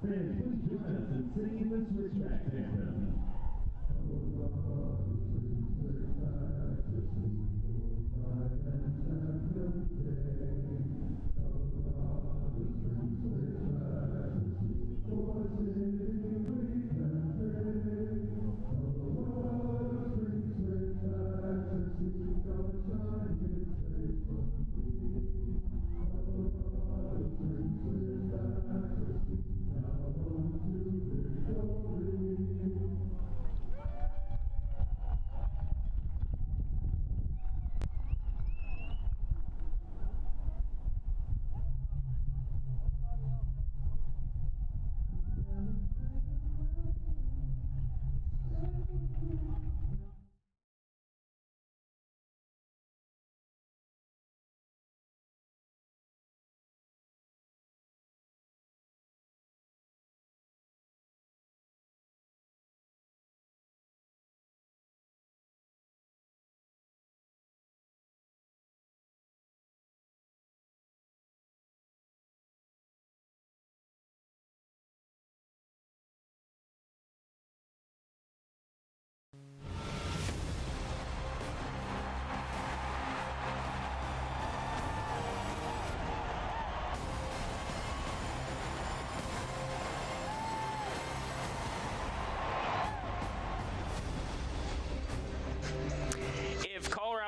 Fans, please join us in singing the Switchbacks anthem.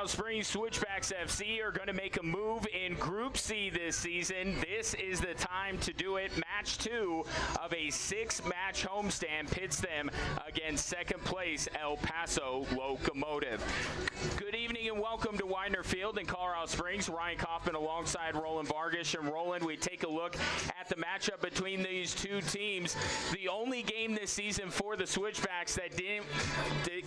Springs Switchbacks FC are going to make a move in Group C this season. This is the time to do it. Match 2 of a 6-match homestand pits them against second place El Paso Locomotive. Good evening and welcome to Widener Field in Colorado Springs. Ryan Kaufman alongside Roland Vargas. And Roland, we take a look at the matchup between these two teams. The only game this season for the Switchbacks that didn't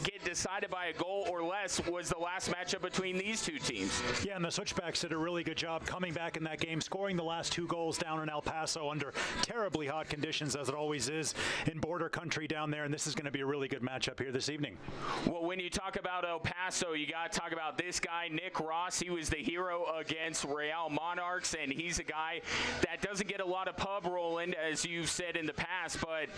get decided by a goal or less was the last matchup between these two teams. Yeah, and the Switchbacks did a really good job coming back in that game, scoring the last 2 goals down in El Paso under terribly hot conditions, as it always is in border country down there, and this is going to be a really good matchup here this evening. Well, when you talk about El Paso, you got to talk about this guy, Nick Ross. He was the hero against Real Monarchs, and he's a guy that doesn't get a lot of pub rolling, as you've said in the past, but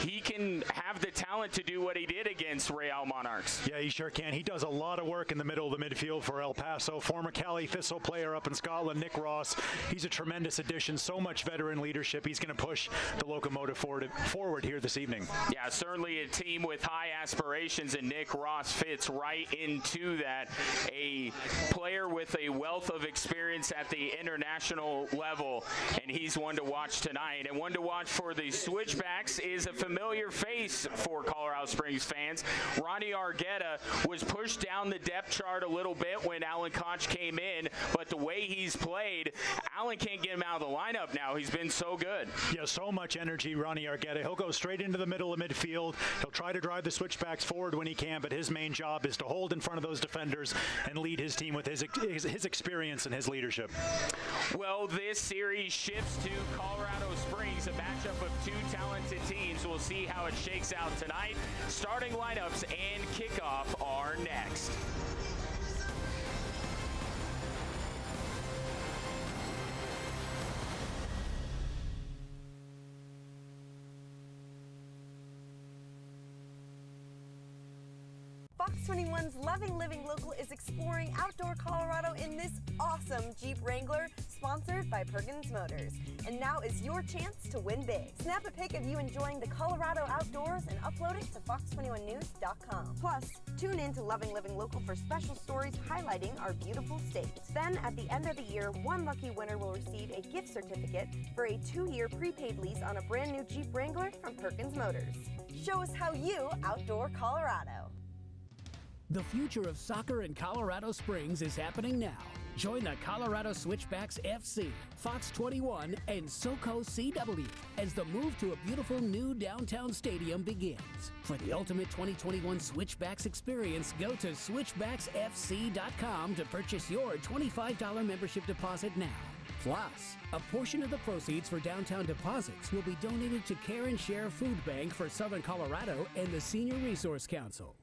he can have the talent to do what he did against Real Monarchs. Yeah, he sure can. He does a lot of work in the middle of the midfield for El Paso. Former Cali Thistle player up in Scotland, Nick Ross. He's a tremendous addition. So much veteran leadership. He's going to push the Locomotive forward here this evening. Yeah, certainly a team with high aspirations, and Nick Ross fits right into that. A player with a wealth of experience at the international level, and he's one to watch tonight. And one to watch for the Switchbacks is a familiar face for Colorado Springs fans. Ronnie Argetta was pushed down the depth chart a little bit when Alan Koch came in, but the way he's played, Alan can't get him out of the lineup now. He's been so good. Yeah, so much energy, Ronnie Argetta. He'll go straight into the middle of midfield. He'll try to drive the Switchbacks forward when he can, but his main job is to hold in front of those defenders and lead his team with his experience and his leadership. Well, this series shifts to Colorado Springs, a matchup of 2 talented teams. We'll see how it shakes out tonight. Starting lineups and kickoff are next. Fox 21's Loving Living Local is exploring outdoor Colorado in this awesome Jeep Wrangler, sponsored by Perkins Motors. And now is your chance to win big. Snap a pic of you enjoying the Colorado outdoors and upload it to fox21news.com. Plus, tune in to Loving Living Local for special stories highlighting our beautiful state. Then, at the end of the year, one lucky winner will receive a gift certificate for a 2-year prepaid lease on a brand new Jeep Wrangler from Perkins Motors. Show us how you outdoor Colorado. The future of soccer in Colorado Springs is happening now. Join the Colorado Switchbacks FC, Fox 21, and SoCo CW as the move to a beautiful new downtown stadium begins. For the ultimate 2021 Switchbacks experience, go to switchbacksfc.com to purchase your $25 membership deposit now. Plus, a portion of the proceeds for downtown deposits will be donated to Care and Share Food Bank for Southern Colorado and the Senior Resource Council.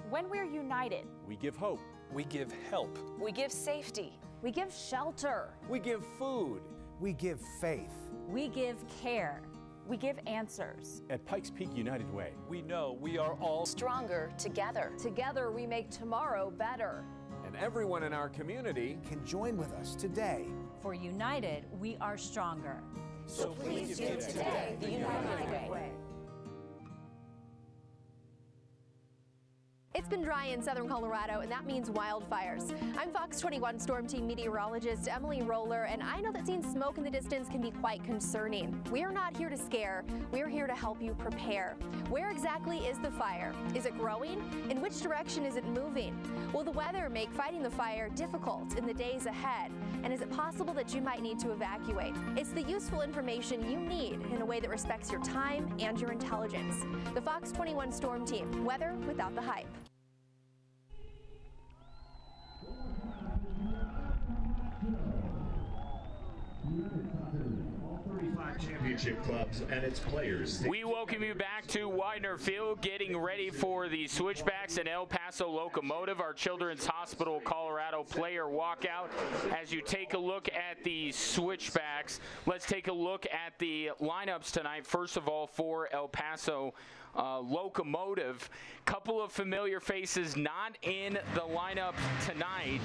When we're united, we give hope. We give help. we give safety, we give shelter, We give food. We give faith. we give care. We give answers. At Pikes Peak United Way, We know we are all Stronger together. Together we make tomorrow better. and everyone in our community can join with us today. For United, we are stronger. So please give today the United Way. It's been dry in southern Colorado, and that means wildfires. I'm Fox 21 Storm Team meteorologist Emily Roller, and I know that seeing smoke in the distance can be quite concerning. We are not here to scare. We are here to help you prepare. Where exactly is the fire? Is it growing? In which direction is it moving? Will the weather make fighting the fire difficult in the days ahead? And is it possible that you might need to evacuate? It's the useful information you need in a way that respects your time and your intelligence. The Fox 21 Storm Team, weather without the hype. Championship clubs and its players. We welcome you back to Widener Field, getting ready for the Switchbacks and El Paso Locomotive, our Children's Hospital Colorado player walkout. As you take a look at the Switchbacks, let's take a look at the lineups tonight. First of all, for El Paso Locomotive, couple of familiar faces not in the lineup tonight,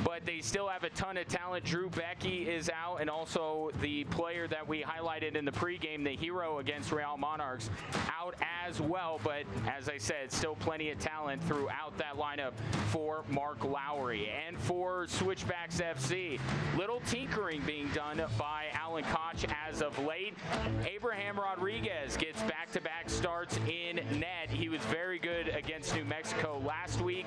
but they still have a ton of talent. Drew Becky is out, and also the player that we highlighted in the pregame, the hero against Real Monarchs, out as well. But as I said, still plenty of talent throughout that lineup for Mark Lowry. And for Switchbacks FC, little tinkering being done by Alan Koch as of late. Abraham Rodriguez gets back-to-back starts in net. He was very good against New Mexico last week.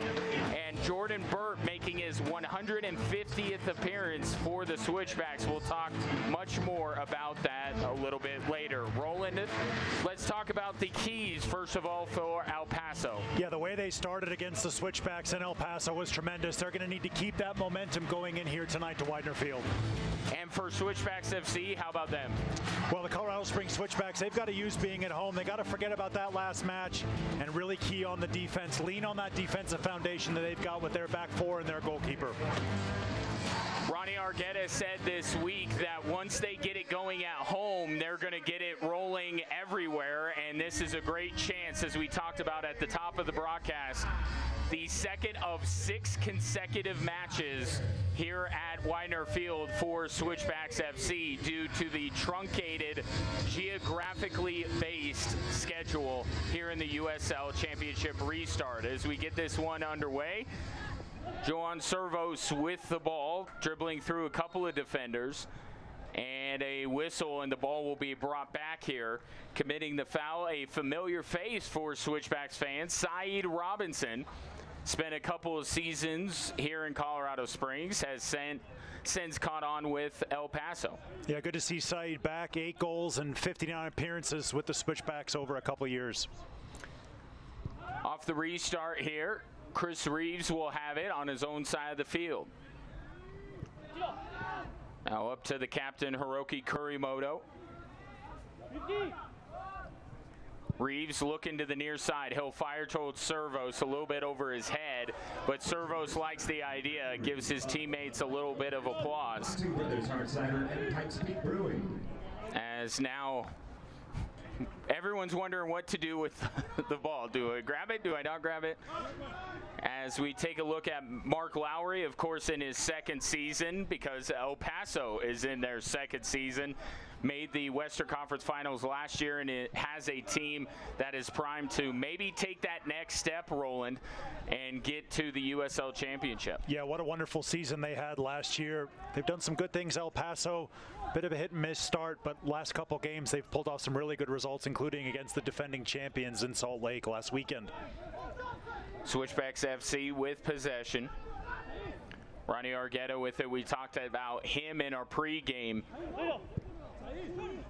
And Jordan Burt making his 150th appearance for the Switchbacks. We'll talk much more about that a little bit later. Roland, let's talk about the keys, first of all, for El Paso. Yeah, the way they started against the Switchbacks in El Paso was tremendous. They're going to need to keep that momentum going in here tonight to Widener Field. And for Switchbacks FC, how about them? Well, the Colorado Springs Switchbacks, they've got to use being at home. They got to forget about that last match and really key on the defense. Lean on that defensive foundation that they've got with their back four and their goalkeeper. Ronnie Argetta said this week that once they get it going at home, they're going to get it rolling everywhere, and this is a great chance, as we talked about at the top of the broadcast, the second of 6 consecutive matches here at Widener Field for Switchbacks FC due to the truncated, geographically based schedule here in the USL Championship restart. As we get this one underway, Joan Servos with the ball, dribbling through a couple of defenders, and a whistle, and the ball will be brought back here. Committing the foul, a familiar face for Switchbacks fans, Saeed Robinson. Spent a couple of seasons here in Colorado Springs, has since caught on with El Paso. Yeah, good to see Saeed back. 8 goals and 59 appearances with the Switchbacks over a couple years. Off the restart here, Chris Reeves will have it on his own side of the field. Now up to the captain, Hiroki Kuramoto. Reeves looking to the near side. He'll fire towards Servos a little bit over his head, but Servos likes the idea, gives his teammates a little bit of applause. Two Brothers Hard Cider and Pikes Peak Brewing. As now everyone's wondering what to do with the ball. Do I grab it? Do I not grab it? As we take a look at Mark Lowry, of course, in his second season, because El Paso is in their second season, made the Western Conference Finals last year, and it has a team that is primed to maybe take that next step, Roland, and get to the USL Championship. Yeah, what a wonderful season they had last year. They've done some good things, El Paso. Bit of a hit and miss start, but last couple games they've pulled off some really good results, including against the defending champions in Salt Lake last weekend. Switchbacks FC with possession. Ronnie Argetta with it. We talked about him in our pregame.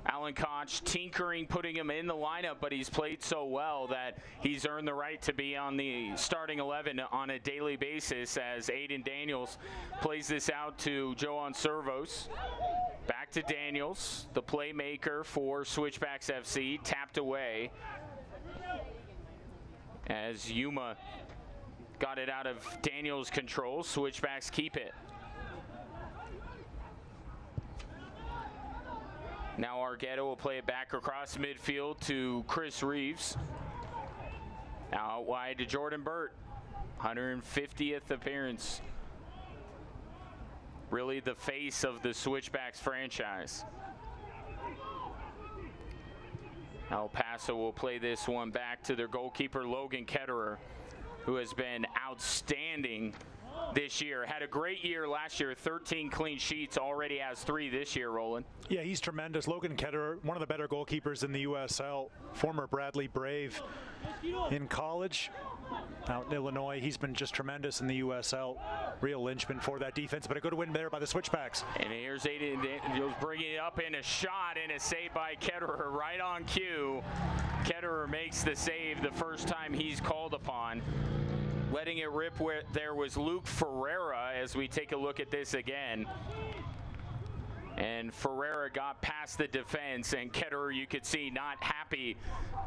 Alan Koch tinkering, putting him in the lineup, but he's played so well that he's earned the right to be on the starting 11 on a daily basis, as Aiden Daniels plays this out to Joan Servos. Back to Daniels, the playmaker for Switchbacks FC, tapped away as Yuma got it out of Daniels' control. Switchbacks keep it. Now Argetta will play it back across midfield to Chris Reeves. Now out wide to Jordan Burt. 150th appearance. Really the face of the Switchbacks franchise. El Paso will play this one back to their goalkeeper, Logan Ketterer, who has been outstanding this year. Had a great year last year, 13 clean sheets, already has 3 this year, Roland. Yeah, he's tremendous. Logan Ketterer, one of the better goalkeepers in the USL, former Bradley Brave in college out in Illinois. He's been just tremendous in the USL. Real linchpin for that defense, but a good win there by the Switchbacks. And here's Aiden bringing it up in a shot and a save by Ketterer right on cue. Ketterer makes the save the first time he's called upon. Letting it rip where there was Luke Ferreira as we take a look at this again. And Ferreira got past the defense, and Ketterer, you could see, not happy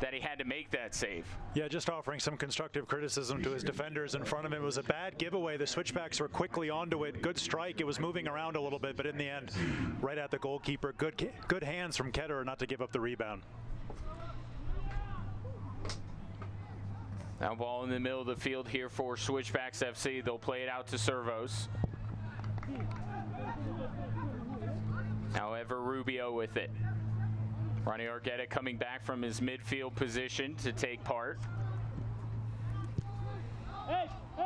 that he had to make that save. Yeah, just offering some constructive criticism to his defenders in front of him. It was a bad giveaway. The Switchbacks were quickly onto it. Good strike. It was moving around a little bit, but in the end, right at the goalkeeper. Good hands from Ketterer not to give up the rebound. Now ball in the middle of the field here for Switchbacks FC. They'll play it out to Servos. Now Ever Rubio with it. Ronnie Argetta coming back from his midfield position to take part.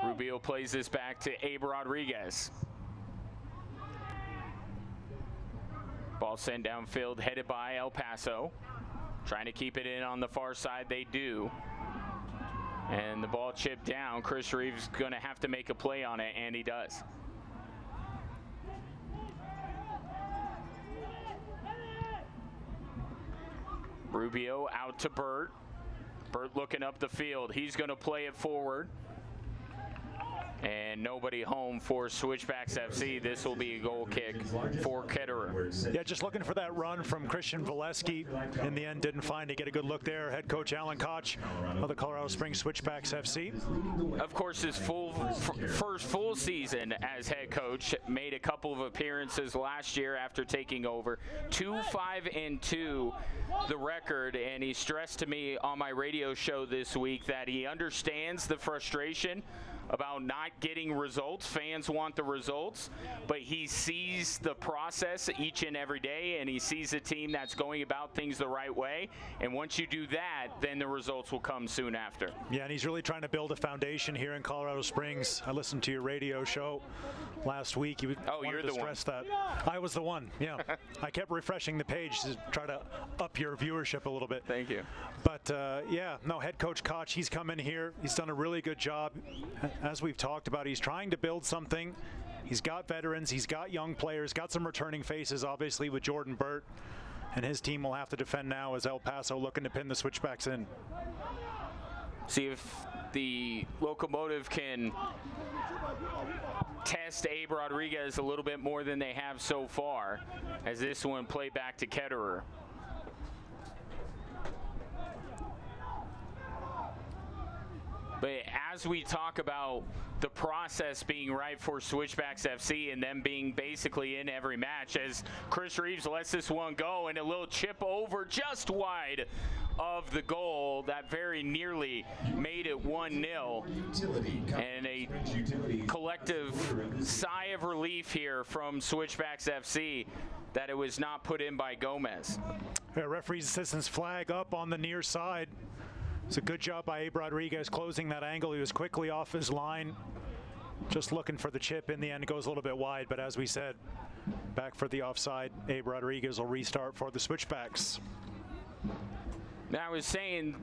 Rubio plays this back to Abe Rodriguez. Ball sent downfield, headed by El Paso. Trying to keep it in on the far side, they do. And the ball chipped down. Chris Reeves going to have to make a play on it, and he does. Rubio out to Burt. Burt looking up the field. He's going to play it forward. And nobody home for Switchbacks FC. This will be a goal kick for Ketterer. Yeah, just looking for that run from Christian Valesky. In the end, didn't find it. Get a good look there. Head coach Alan Koch of the Colorado Springs Switchbacks FC. Of course, his first full season as head coach. Made a couple of appearances last year after taking over. 2-5-2 the record, and he stressed to me on my radio show this week that he understands the frustration about not getting results. Fans want the results, but he sees the process each and every day, and he sees a team that's going about things the right way. And once you do that, then the results will come soon after. Yeah, and he's really trying to build a foundation here in Colorado Springs. I listened to your radio show last week. You you're the one. That. I was the one, yeah. I kept refreshing the page to try to up your viewership a little bit. Thank you. But, yeah, no, head coach Koch, he's come in here. He's done a really good job. As we've talked about, he's trying to build something. He's got veterans. He's got young players. Got some returning faces, obviously, with Jordan Burt. And his team will have to defend now as El Paso looking to pin the Switchbacks in. See if the Locomotive can test Abe Rodriguez a little bit more than they have so far, as this one played back to Ketterer. But as we talk about the process being right for Switchbacks FC and them being basically in every match, as Chris Reeves lets this one go and a little chip over just wide of the goal that very nearly made it 1-0. And a collective sigh of relief here from Switchbacks FC that it was not put in by Gomez. Yeah, referee's assistant's flag up on the near side. It's a good job by Abe Rodriguez closing that angle. He was quickly off his line, just looking for the chip. In the end, it goes a little bit wide, but as we said, back for the offside. Abe Rodriguez will restart for the Switchbacks. Now, I was saying,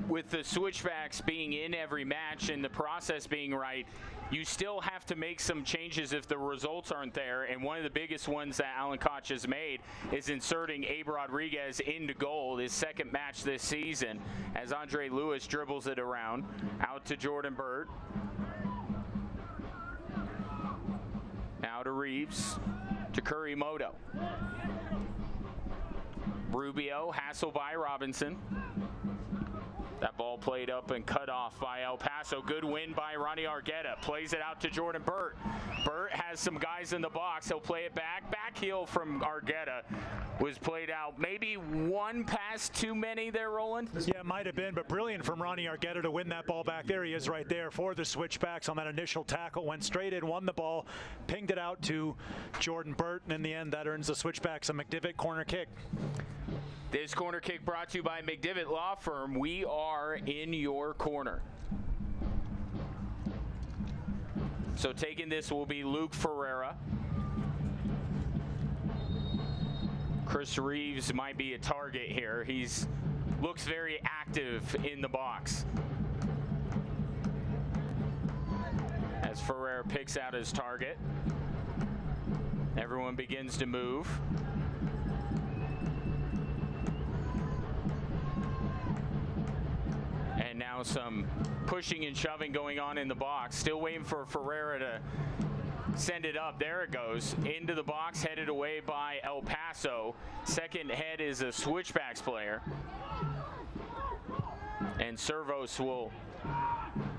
with the Switchbacks being in every match and the process being right, you still have to make some changes if the results aren't there. And one of the biggest ones that Alan Koch has made is inserting Abe Rodriguez into goal, his second match this season, as Andre Lewis dribbles it around. Out to Jordan Burt. Now to Reeves. To Kuramoto. Rubio, hassled by Robinson. That ball played up and cut off by El Paso. Good win by Ronnie Argetta. Plays it out to Jordan Burt. Burt has some guys in the box. He'll play it back. Back heel from Argetta was played out. Made one pass too many there, Roland? Yeah, it might have been, but brilliant from Ronnie Argetta to win that ball back. There he is right there for the Switchbacks on that initial tackle. Went straight in, won the ball, pinged it out to Jordan Burt, and in the end, that earns the Switchbacks a McDivitt corner kick. This corner kick brought to you by McDivitt Law Firm. We are in your corner. So taking this will be Luke Ferreira. Chris Reeves might be a target here. He's looks very active in the box. As Ferreira picks out his target, everyone begins to move. And now some pushing and shoving going on in the box. Still waiting for Ferreira to send it up. There it goes. Into the box, headed away by El Paso. Second head is a Switchbacks player. And Servos will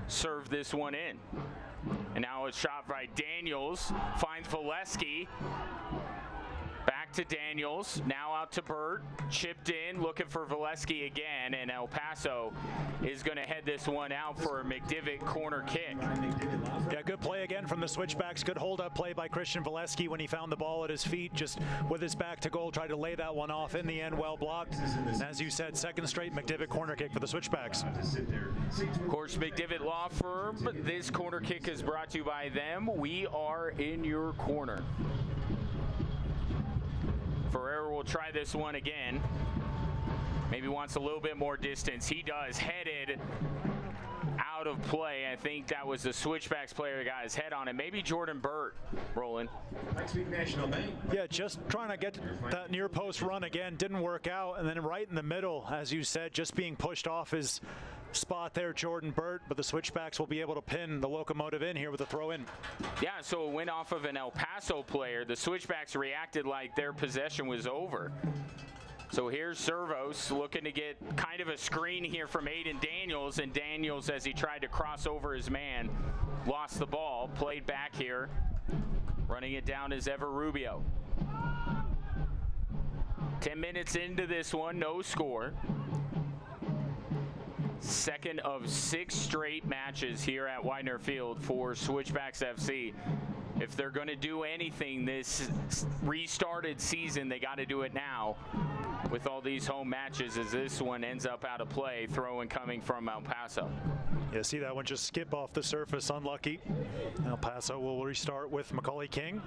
serve this one in. And now it's shot by Daniels. Finds Valesky. Back to Daniels. Now out to Burt. Chipped in, looking for Valesky again. And El Paso is going to head this one out for a McDivitt corner kick. Yeah, good play again from the Switchbacks. Good hold-up play by Christian Valesky when he found the ball at his feet. Just with his back to goal, tried to lay that one off. In the end, well blocked. And as you said, second straight McDivitt corner kick for the Switchbacks. Of course, McDivitt Law Firm. This corner kick is brought to you by them. We are in your corner. Ferreira will try this one again. Maybe wants a little bit more distance. He does. Headed out of play. I think that was the Switchbacks player that got his head on it. Maybe Jordan Burt, Roland. Yeah, just trying to get that near post run again. Didn't work out. And then right in the middle, as you said, just being pushed off his spot there, Jordan Burt. But the Switchbacks will be able to pin the Locomotive in here with a throw in. Yeah, so it went off of an El Paso player. The Switchbacks reacted like their possession was over. So here's Servos looking to get kind of a screen here from Aiden Daniels. And Daniels, as he tried to cross over his man, lost the ball. Played back here. Running it down is Ever Rubio. 10 minutes into this one, no score. Second of 6 straight matches here at Widener Field for Switchbacks FC. If they're going to do anything this restarted season, they got to do it now with all these home matches, as this one ends up out of play. Throw in coming from El Paso. Yeah, see that one just skip off the surface. Unlucky. El Paso will restart with Macaulay King.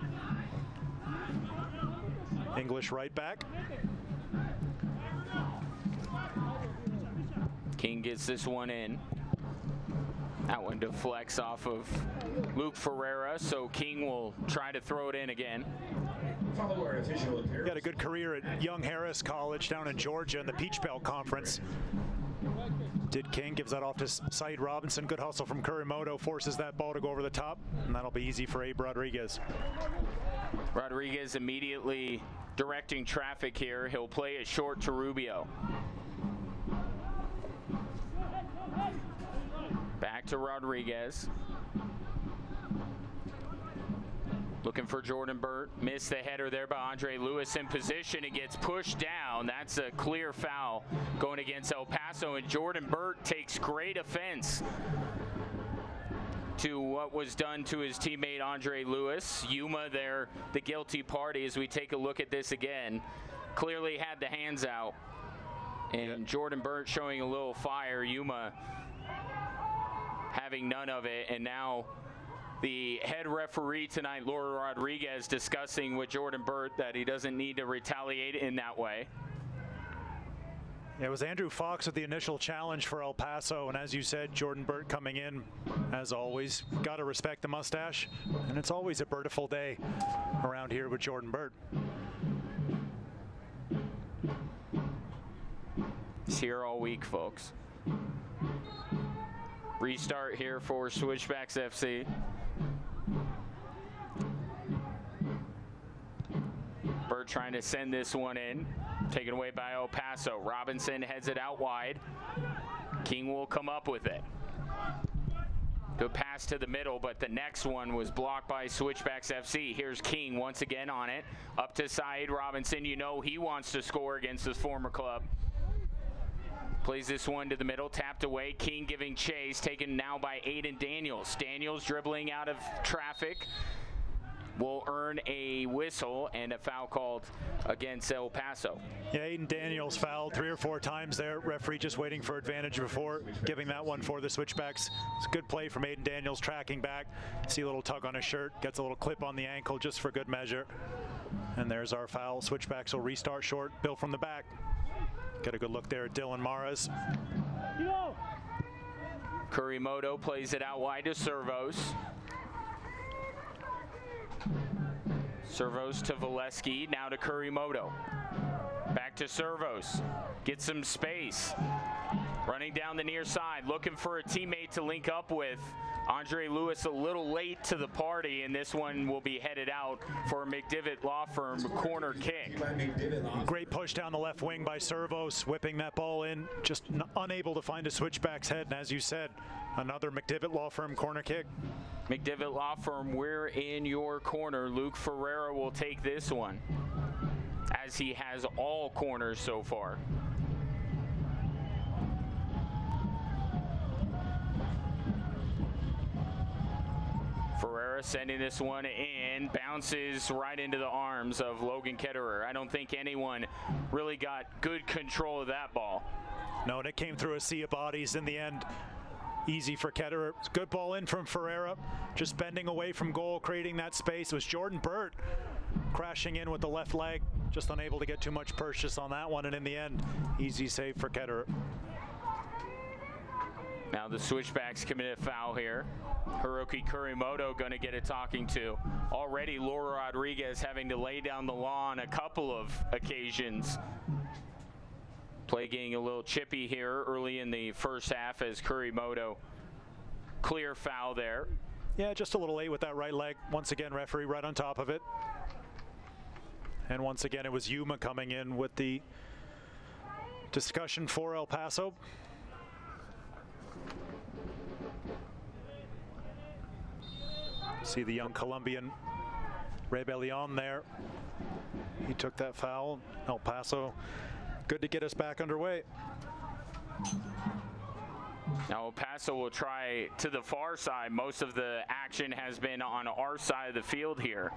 English right back. King gets this one in. That one deflects off of Luke Ferreira, so King will try to throw it in again. He had a good career at Young Harris College down in Georgia in the Peach Belt Conference. Did King, gives that off to Said Robinson. Good hustle from Kuramoto, forces that ball to go over the top, and that'll be easy for Abe Rodriguez. Rodriguez immediately directing traffic here. He'll play it short to Rubio. Back to Rodriguez. Looking for Jordan Burt. Missed the header there by Andre Lewis in position. It gets pushed down. That's a clear foul going against El Paso. And Jordan Burt takes great offense to what was done to his teammate Andre Lewis. Yuma there, the guilty party, as we take a look at this again. Clearly had the hands out. And Jordan Burt showing a little fire. Yuma having none of it, and now the head referee tonight, Laura Rodriguez, discussing with Jordan Burt that he doesn't need to retaliate in that way. It was Andrew Fox with the initial challenge for El Paso, and as you said, Jordan Burt coming in, as always. Got to respect the mustache, and it's always a Burtiful day around here with Jordan Burt. He's here all week, folks. Restart here for Switchbacks FC. Burt trying to send this one in. Taken away by El Paso. Robinson heads it out wide. King will come up with it. Good pass to the middle, but the next one was blocked by Switchbacks FC. Here's King once again on it. Up to Saeed Robinson. You know he wants to score against his former club. Plays this one to the middle, tapped away. King giving chase, taken now by Aiden Daniels. Daniels dribbling out of traffic. Will earn a whistle and a foul called against El Paso. Yeah, Aiden Daniels fouled 3 or 4 times there. Referee just waiting for advantage before giving that one for the Switchbacks. It's a good play from Aiden Daniels, tracking back. See a little tug on his shirt, gets a little clip on the ankle just for good measure. And there's our foul. Switchbacks will restart short. Bill from the back. Got a good look there at Dylan Maras. Kuramoto plays it out wide to Servos. Servos to Valesky, now to Kuramoto. Back to Servos. Get some space. Running down the near side, looking for a teammate to link up with. Andre Lewis a little late to the party, and this one will be headed out for a McDivitt Law Firm corner kick. Great push down the left wing by Servos, whipping that ball in, just unable to find a Switchback's head. And as you said, another McDivitt Law Firm corner kick. McDivitt Law Firm, we're in your corner. Luke Ferreira will take this one, as he has all corners so far. Ferreira sending this one in, bounces right into the arms of Logan Ketterer. I don't think anyone really got good control of that ball. No, and it came through a sea of bodies in the end. Easy for Ketterer. Good ball in from Ferreira, just bending away from goal, creating that space. It was Jordan Burt crashing in with the left leg, just unable to get too much purchase on that one, and in the end, easy save for Ketterer. Now the Switchbacks commit a foul here. Hiroki Kuramoto going to get a talking to. Already Laura Rodriguez having to lay down the law on a couple of occasions. Play getting a little chippy here early in the first half as Kuramoto. Clear foul there. Yeah, just a little late with that right leg. Once again, referee right on top of it. And once again, it was Yuma coming in with the discussion for El Paso. See the young Colombian Rebellion there. He took that foul. El Paso, good to get us back underway. Now El Paso will try to the far side. Most of the action has been on our side of the field here.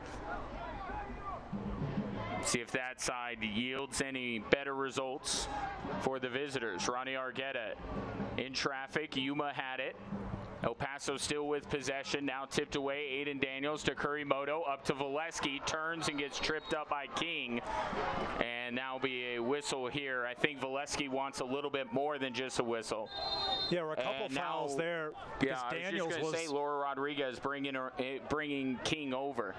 See if that side yields any better results for the visitors. Ronnie Argetta in traffic. Yuma had it. El Paso still with possession, now tipped away. Aiden Daniels to Kuramoto, up to Valesky, turns and gets tripped up by King. And now be a whistle here. I think Valesky wants a little bit more than just a whistle. Yeah, we're a couple fouls there. Yeah, Daniels I was just going to say Laura Rodriguez bringing King over.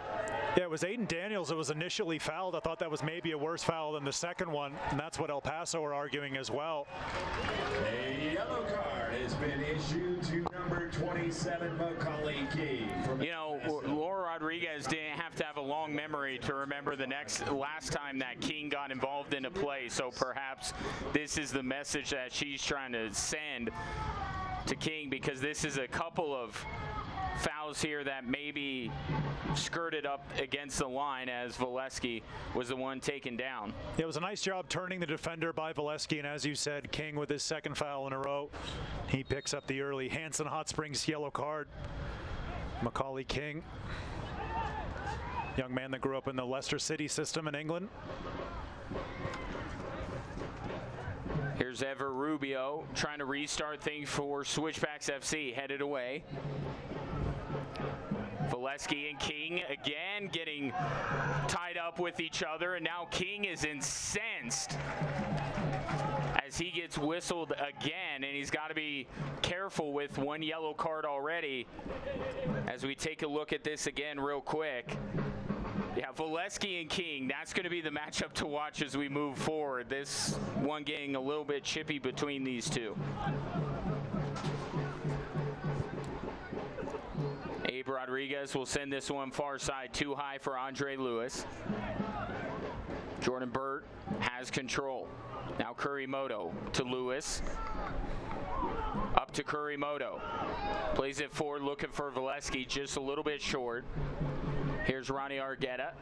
Yeah, it was Aiden Daniels that was initially fouled. I thought that was maybe a worse foul than the second one, and that's what El Paso are arguing as well. A yellow card has been issued to number 27, Macaulay King. You know, Laura Rodriguez didn't have to have a long memory to remember the last time that King got involved in a play, so perhaps this is the message that she's trying to send to King, because this is a couple of fouls here that maybe skirted up against the line, as Valesky was the one taken down. It was a nice job turning the defender by Valesky, and as you said, King with his second foul in a row. He picks up the early Hanson Hot Springs yellow card. Macaulay King, young man that grew up in the Leicester City system in England. Here's Ever Rubio trying to restart things for Switchbacks FC, headed away. Valesky and King again getting tied up with each other, and now King is incensed as he gets whistled again, and he's got to be careful with one yellow card already. As we take a look at this again real quick. Yeah, Valesky and King, that's going to be the matchup to watch as we move forward. This one getting a little bit chippy between these two. Abe Rodriguez will send this one far side, too high for Andre Lewis. Jordan Burt has control. Now Kuramoto to Lewis. Up to Kuramoto. Plays it forward, looking for Valesky, just a little bit short. Here's Ronnie Argetta.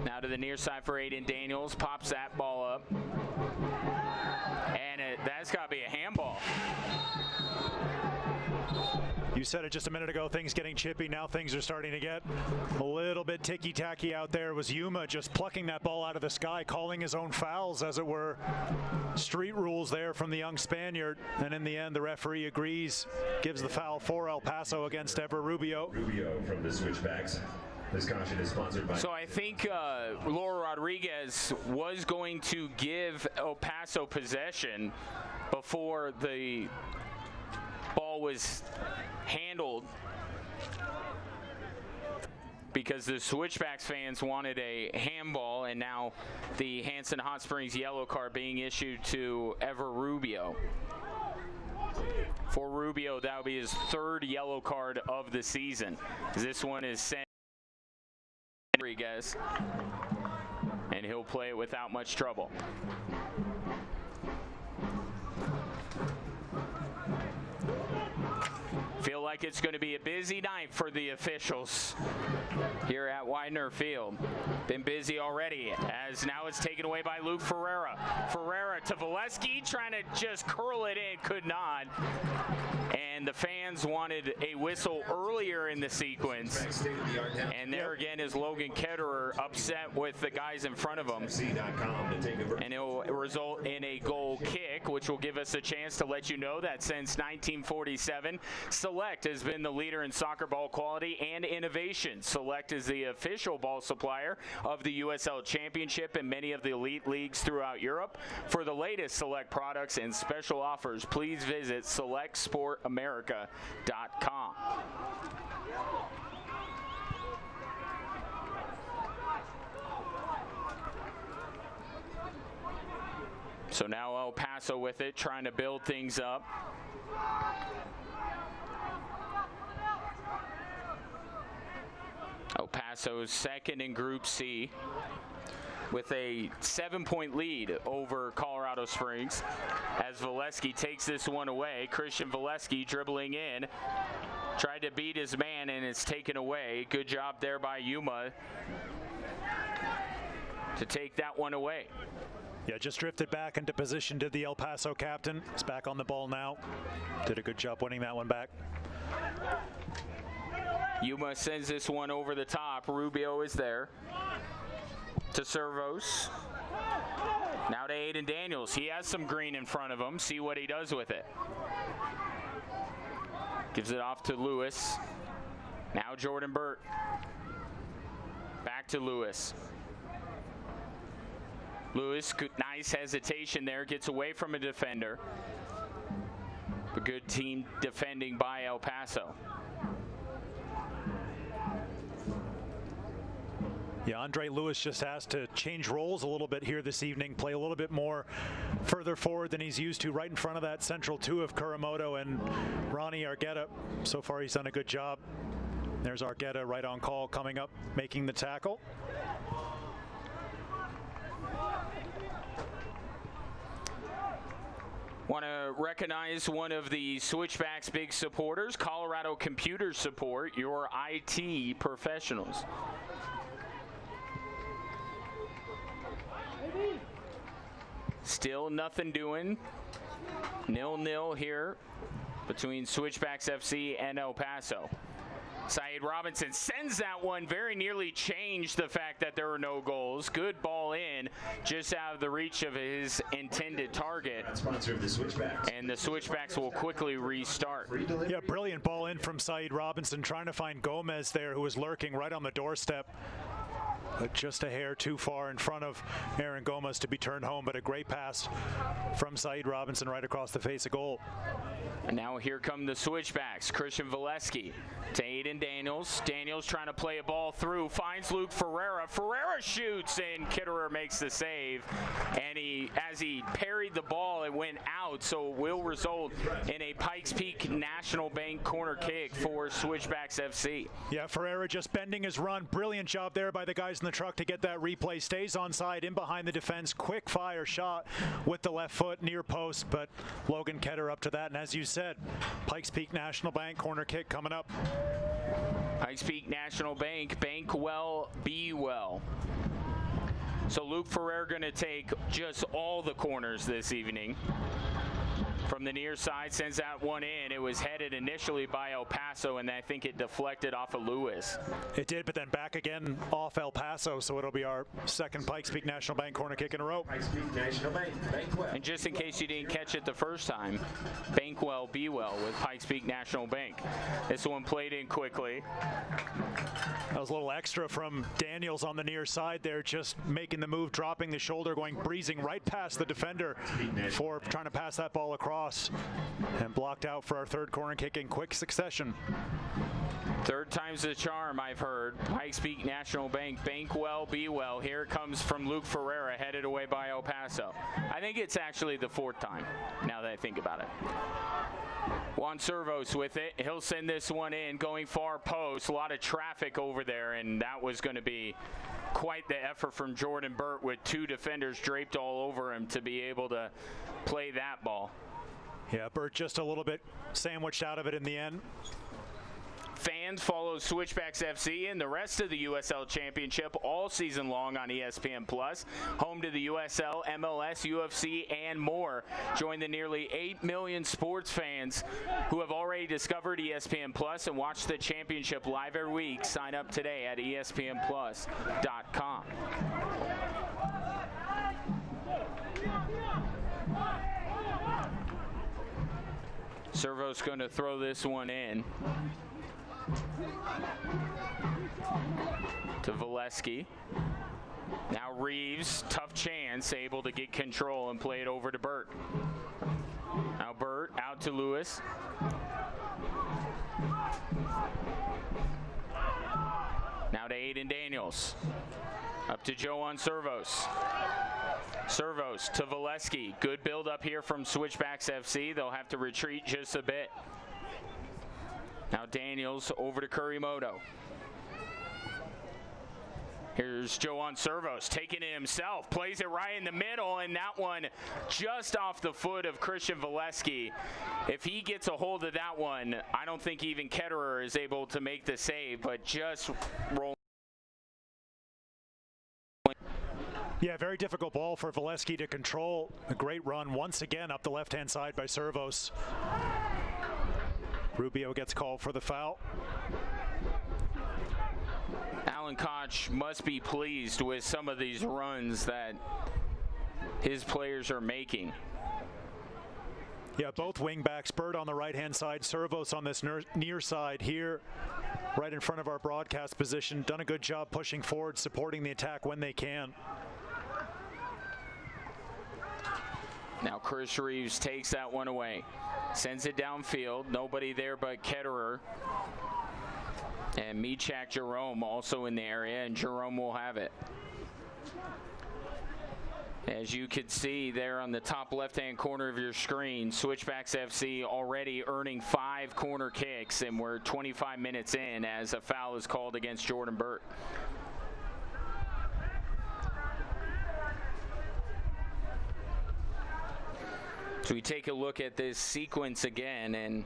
Now to the near side for Aiden Daniels. Pops that ball up. And that's got to be a handball. You said it just a minute ago, things getting chippy. Now things are starting to get a little bit ticky-tacky out there. It was Yuma just plucking that ball out of the sky, calling his own fouls, as it were. Street rules there from the young Spaniard. And in the end, the referee agrees, gives the foul for El Paso against Ever Rubio. Rubio from the Switchbacks. This caution is sponsored by... So I think Laura Rodriguez was going to give El Paso possession before the ball was handled, because the Switchbacks fans wanted a handball, and now the Hanson Hot Springs yellow card being issued to Ever Rubio. For Rubio, that would be his third yellow card of the season. This one is sent to Rodriguez, and he'll play it without much trouble. Feel like it's going to be a busy night for the officials here at Widener Field. Been busy already, as now it's taken away by Luke Ferreira. Ferreira to Valesky, trying to just curl it in, could not. And the fans wanted a whistle earlier in the sequence. And there again is Logan Ketterer upset with the guys in front of him. And it will result in a goal kick, which will give us a chance to let you know that since 1947, Select has been the leader in soccer ball quality and innovation. Select is the official ball supplier of the USL Championship and many of the elite leagues throughout Europe. For the latest Select products and special offers, please visit SelectSportAmerica.com. So now El Paso with it, trying to build things up. El Paso's second in Group C with a 7-point lead over Colorado Springs as Valesky takes this one away. Christian Valesky dribbling in, tried to beat his man, and it's taken away. Good job there by Yuma to take that one away. Yeah, just drifted back into position, did the El Paso captain. He's back on the ball now. Did a good job winning that one back. Yuma sends this one over the top. Rubio is there to Servos. Now to Aiden Daniels. He has some green in front of him. See what he does with it. Gives it off to Lewis. Now Jordan Burt. Back to Lewis. Lewis, nice hesitation there. Gets away from a defender. A good team defending by El Paso. Yeah, Andre Lewis just has to change roles a little bit here this evening, play a little bit more further forward than he's used to, right in front of that central two of Kuramoto and Ronnie Argetta. So far, he's done a good job. There's Argetta right on call, coming up, making the tackle. Want to recognize one of the Switchbacks' big supporters, Colorado Computer Support, your IT professionals. Still nothing doing. 0-0 here between Switchbacks FC and El Paso. Saeed Robinson sends that one, very nearly changed the fact that there were no goals. Good ball in, just out of the reach of his intended target. Sponsor of the Switchbacks. And the Switchbacks will quickly restart. Yeah, brilliant ball in from Saeed Robinson, trying to find Gomez there, who was lurking right on the doorstep. But just a hair too far in front of Aaron Gomez to be turned home, but a great pass from Saeed Robinson right across the face of goal. And now here come the Switchbacks. Christian Valesky to Aiden Daniels. Daniels trying to play a ball through, finds Luke Ferreira. Ferreira shoots, and Kitterer makes the save. And as he parried the ball, it went out, so it will result in a Pikes Peak National Bank corner kick for Switchbacks FC. Yeah, Ferreira just bending his run. Brilliant job there by the guys in the truck to get that replay. Stays onside, in behind the defense. Quick fire shot with the left foot near post, but Logan Ketter up to that. And as you said, Pikes Peak National Bank corner kick coming up. Pikes Peak National Bank, bank well, be well. So Luke Ferrer going to take just all the corners this evening. From the near side, sends that one in. It was headed initially by El Paso, and I think it deflected off of Lewis. It did, but then back again off El Paso, so it'll be our second Pikes Peak National Bank corner kick in a row. Pikes Peak National Bank, Bankwell. And just in case you didn't catch it the first time, bank well, be well with Pikes Peak National Bank. This one played in quickly. That was a little extra from Daniels on the near side there, just making the move, dropping the shoulder, breezing right past the defender for trying to pass that ball across, and blocked out for our third corner kick in quick succession. Third time's the charm, I've heard. Pikes Peak National Bank, bank well, be well. Here it comes from Luke Ferreira, headed away by El Paso. I think it's actually the fourth time, now that I think about it. Juan Servos with it. He'll send this one in, going far post. A lot of traffic over there, and that was going to be quite the effort from Jordan Burt with two defenders draped all over him to be able to play that ball. Yeah, Burt just a little bit sandwiched out of it in the end. Fans follow Switchbacks FC and the rest of the USL Championship all season long on ESPN+, home to the USL, MLS, UFC, and more. Join the nearly 8 million sports fans who have already discovered ESPN+ and watch the championship live every week. Sign up today at ESPNplus.com. Servo's going to throw this one in to Valesky. Now Reeves, tough chance, able to get control and play it over to Burt. Now Burt out to Lewis. Now to Aiden Daniels. Up to Joan Servos. Servos to Valesky. Good build up here from Switchbacks FC. They'll have to retreat just a bit. Now Daniels over to Kuramoto. Here's Joan Servos taking it himself. Plays it right in the middle, and that one just off the foot of Christian Valesky. If he gets a hold of that one, I don't think even Ketterer is able to make the save, but just roll. Yeah, very difficult ball for Valesky to control. A great run once again up the left-hand side by Servos. Rubio gets called for the foul. Alan Koch must be pleased with some of these runs that his players are making. Yeah, both wingbacks, Bird on the right-hand side, Servos on this near side here, right in front of our broadcast position. Done a good job pushing forward, supporting the attack when they can. Now Chris Reeves takes that one away. Sends it downfield. Nobody there but Ketterer. And Michak Jerome also in the area, and Jerome will have it. As you can see there on the top left-hand corner of your screen, Switchbacks FC already earning 5 corner kicks, and we're 25 minutes in as a foul is called against Jordan Burt. So we take a look at this sequence again, and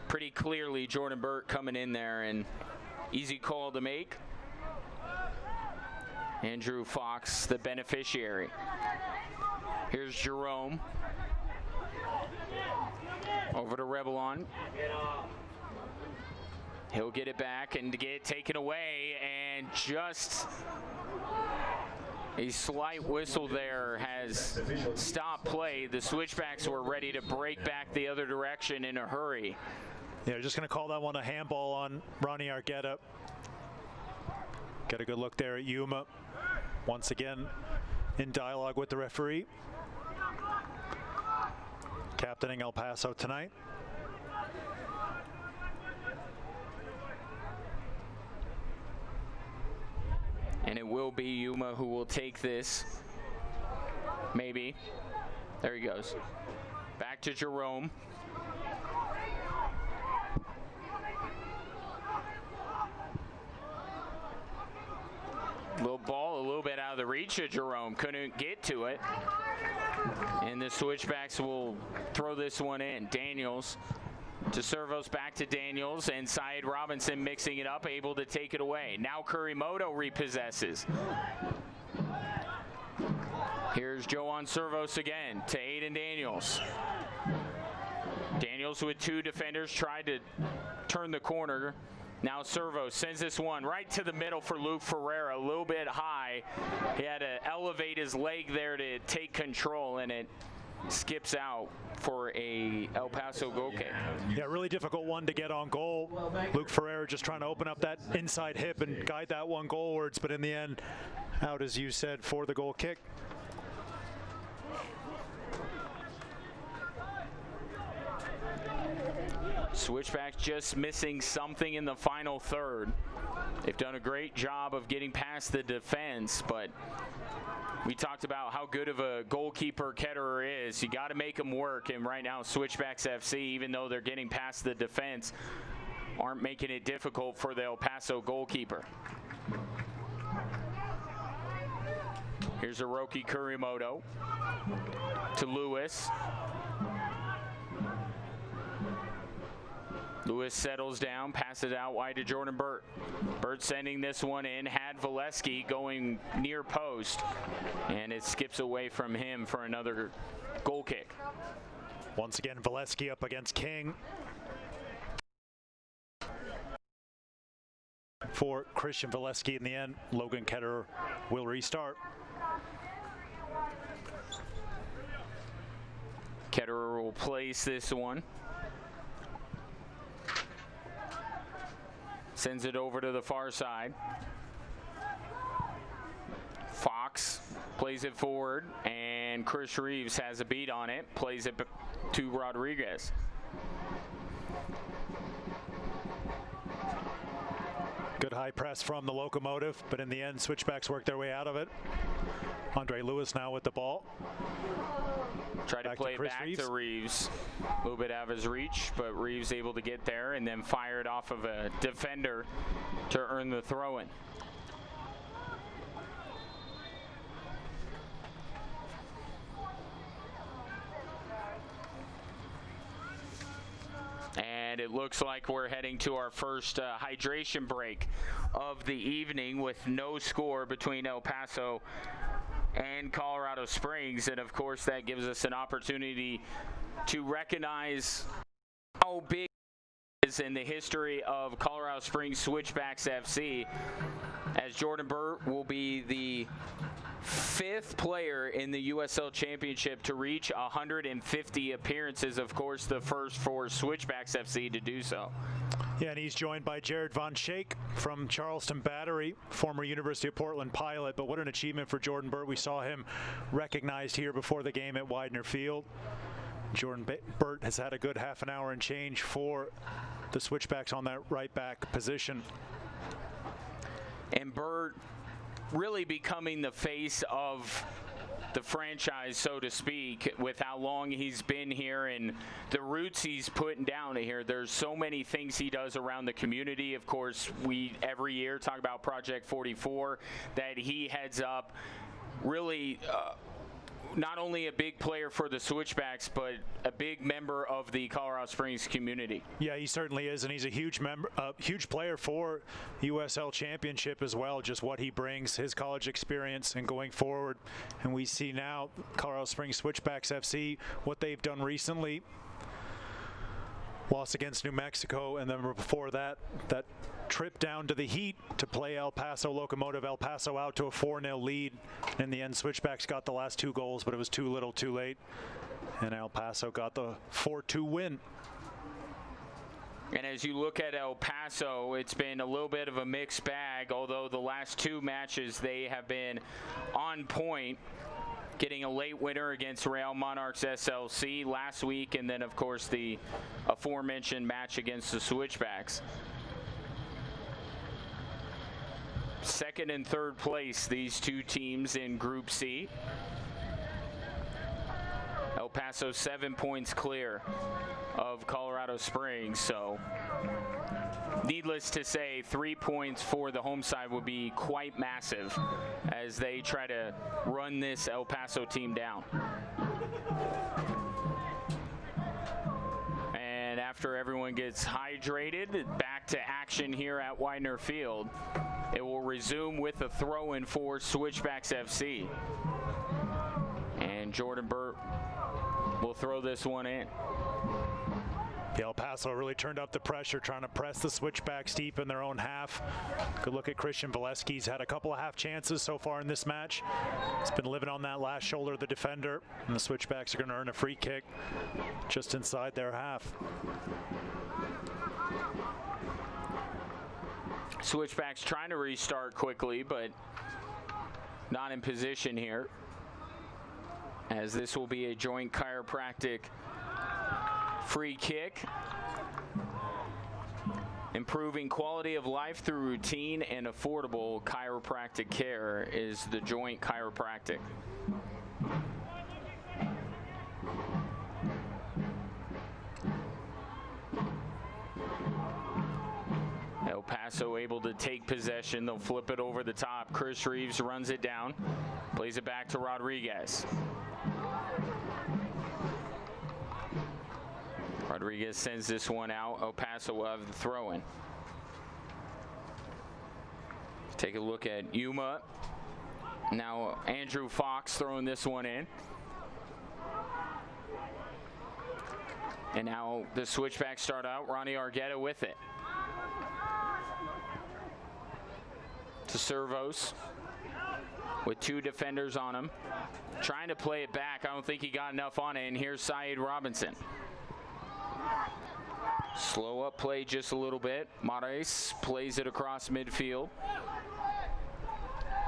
pretty clearly Jordan Burt coming in there, and easy call to make. Andrew Fox, the beneficiary. Here's Jerome. Over to Revlon. He'll get it back and get it taken away, and just a slight whistle there has stopped play. The Switchbacks were ready to break back the other direction in a hurry. Yeah, just going to call that one a handball on Ronnie Argetta. Get a good look there at Yuma. Once again, in dialogue with the referee. Captaining El Paso tonight. And it will be Yuma who will take this. Maybe. There he goes. Back to Jerome. Little ball a little bit out of the reach of Jerome. Couldn't get to it. And the Switchbacks will throw this one in. Daniels to Servos, back to Daniels, and Syed Robinson mixing it up, able to take it away. Now Kuramoto repossesses. Here's Joan Servos again to Aiden Daniels. Daniels with two defenders tried to turn the corner. Now Servos sends this one right to the middle for Luke Ferreira, a little bit high. He had to elevate his leg there to take control, and it skips out for a El Paso goal kick. Yeah, really difficult one to get on goal. Luke Ferreira just trying to open up that inside hip and guide that one goalwards, but in the end, out, as you said, for the goal kick. Switchbacks just missing something in the final third. They've done a great job of getting past the defense, but we talked about how good of a goalkeeper Ketterer is. You got to make him work, and right now Switchbacks FC, even though they're getting past the defense, aren't making it difficult for the El Paso goalkeeper. Here's Hiroki Kuramoto to Lewis. Lewis settles down, passes out wide to Jordan Burt. Burt sending this one in, had Valesky going near post, and it skips away from him for another goal kick. Once again, Valesky up against King. For Christian Valesky in the end, Logan Ketterer will restart. Ketterer will place this one. Sends it over to the far side. Fox plays it forward, and Chris Reeves has a beat on it, plays it to Rodriguez. Good high press from the Locomotive, but in the end, Switchbacks work their way out of it. Andre Lewis now with the ball. Try to play it back to Reeves. A little bit out of his reach, but Reeves able to get there and then fire it off of a defender to earn the throw-in. And it looks like we're heading to our first hydration break of the evening with no score between El Paso and Colorado Springs, and of course that gives us an opportunity to recognize how big it is in the history of Colorado Springs Switchbacks FC, as Jordan Burt will be the 5th player in the USL Championship to reach 150 appearances, of course the first for Switchbacks FC to do so. Yeah, and he's joined by Jared Von Schaik from Charleston Battery, former University of Portland pilot. But what an achievement for Jordan Burt. We saw him recognized here before the game at Widener Field. Jordan Burt has had a good half an hour and change for the Switchbacks on that right back position. And Burt really becoming the face of the franchise, so to speak, with how long he's been here and the roots he's putting down here. There's so many things he does around the community. Of course, we every year talk about Project 44 that he heads up. Really not only a big player for the Switchbacks, but a big member of the Colorado Springs community. Yeah, he certainly is, and he's a huge huge player for USL Championship as well. Just what he brings, his college experience, and going forward. And we see now Colorado Springs Switchbacks FC, what they've done recently. Loss against New Mexico, and then before that trip down to the Heat to play El Paso Locomotive. El Paso out to a 4-0 lead. In the end, Switchbacks got the last 2 goals, but it was too little too late. And El Paso got the 4-2 win. And as you look at El Paso, it's been a little bit of a mixed bag, although the last 2 matches they have been on point, getting a late winner against Real Monarchs SLC last week, and then, of course, the aforementioned match against the Switchbacks. second and third place, these two teams in Group C. El Paso 7 points clear of Colorado Springs, so needless to say, 3 points for the home side would be quite massive as they try to run this El Paso team down. And after everyone gets hydrated, back to action here at Widener Field. It will resume with a throw-in for Switchbacks FC. And Jordan Burt will throw this one in. El Paso really turned up the pressure, trying to press the Switchbacks deep in their own half. Good look at Christian Valesky. He's had a couple of half chances so far in this match. He's been living on that last shoulder of the defender, and the Switchbacks are going to earn a free kick just inside their half. Switchbacks trying to restart quickly, but not in position here, as this will be a joint chiropractic free kick. Improving quality of life through routine and affordable chiropractic care is the Joint Chiropractic. El Paso able to take possession. They'll flip it over the top. Chris Reeves runs it down, plays it back to Rodriguez. Rodriguez sends this one out. El Paso will have the throw-in. Take a look at Yuma. Now Andrew Fox throwing this one in. And now the Switchbacks start out. Ronnie Argetta with it. To Servos with two defenders on him. Trying to play it back. I don't think he got enough on it. And here's Saeed Robinson. Slow up play just a little bit. Mares plays it across midfield.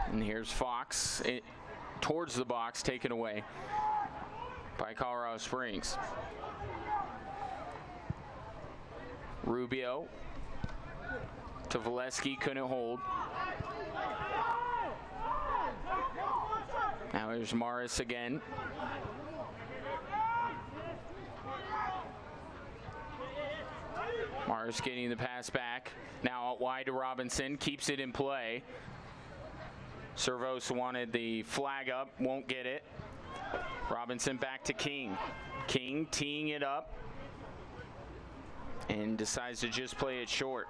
And here's Fox towards the box, taken away by Colorado Springs. Rubio to Valesky, couldn't hold. Now here's Mares again. Mars getting the pass back. Now out wide to Robinson. Keeps it in play. Servos wanted the flag up. Won't get it. Robinson back to King. King teeing it up. And decides to just play it short.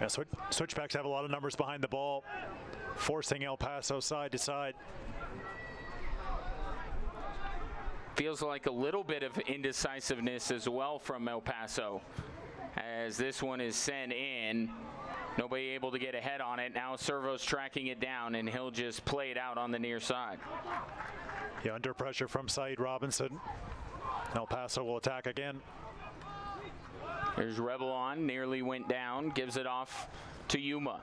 Yeah, Switchbacks have a lot of numbers behind the ball, forcing El Paso side to side. Feels like a little bit of indecisiveness as well from El Paso, as this one is sent in. Nobody able to get ahead on it. Now Servos tracking it down, and he'll just play it out on the near side. Yeah, under pressure from Saeed Robinson. El Paso will attack again. There's Revlon, nearly went down, gives it off to Yuma.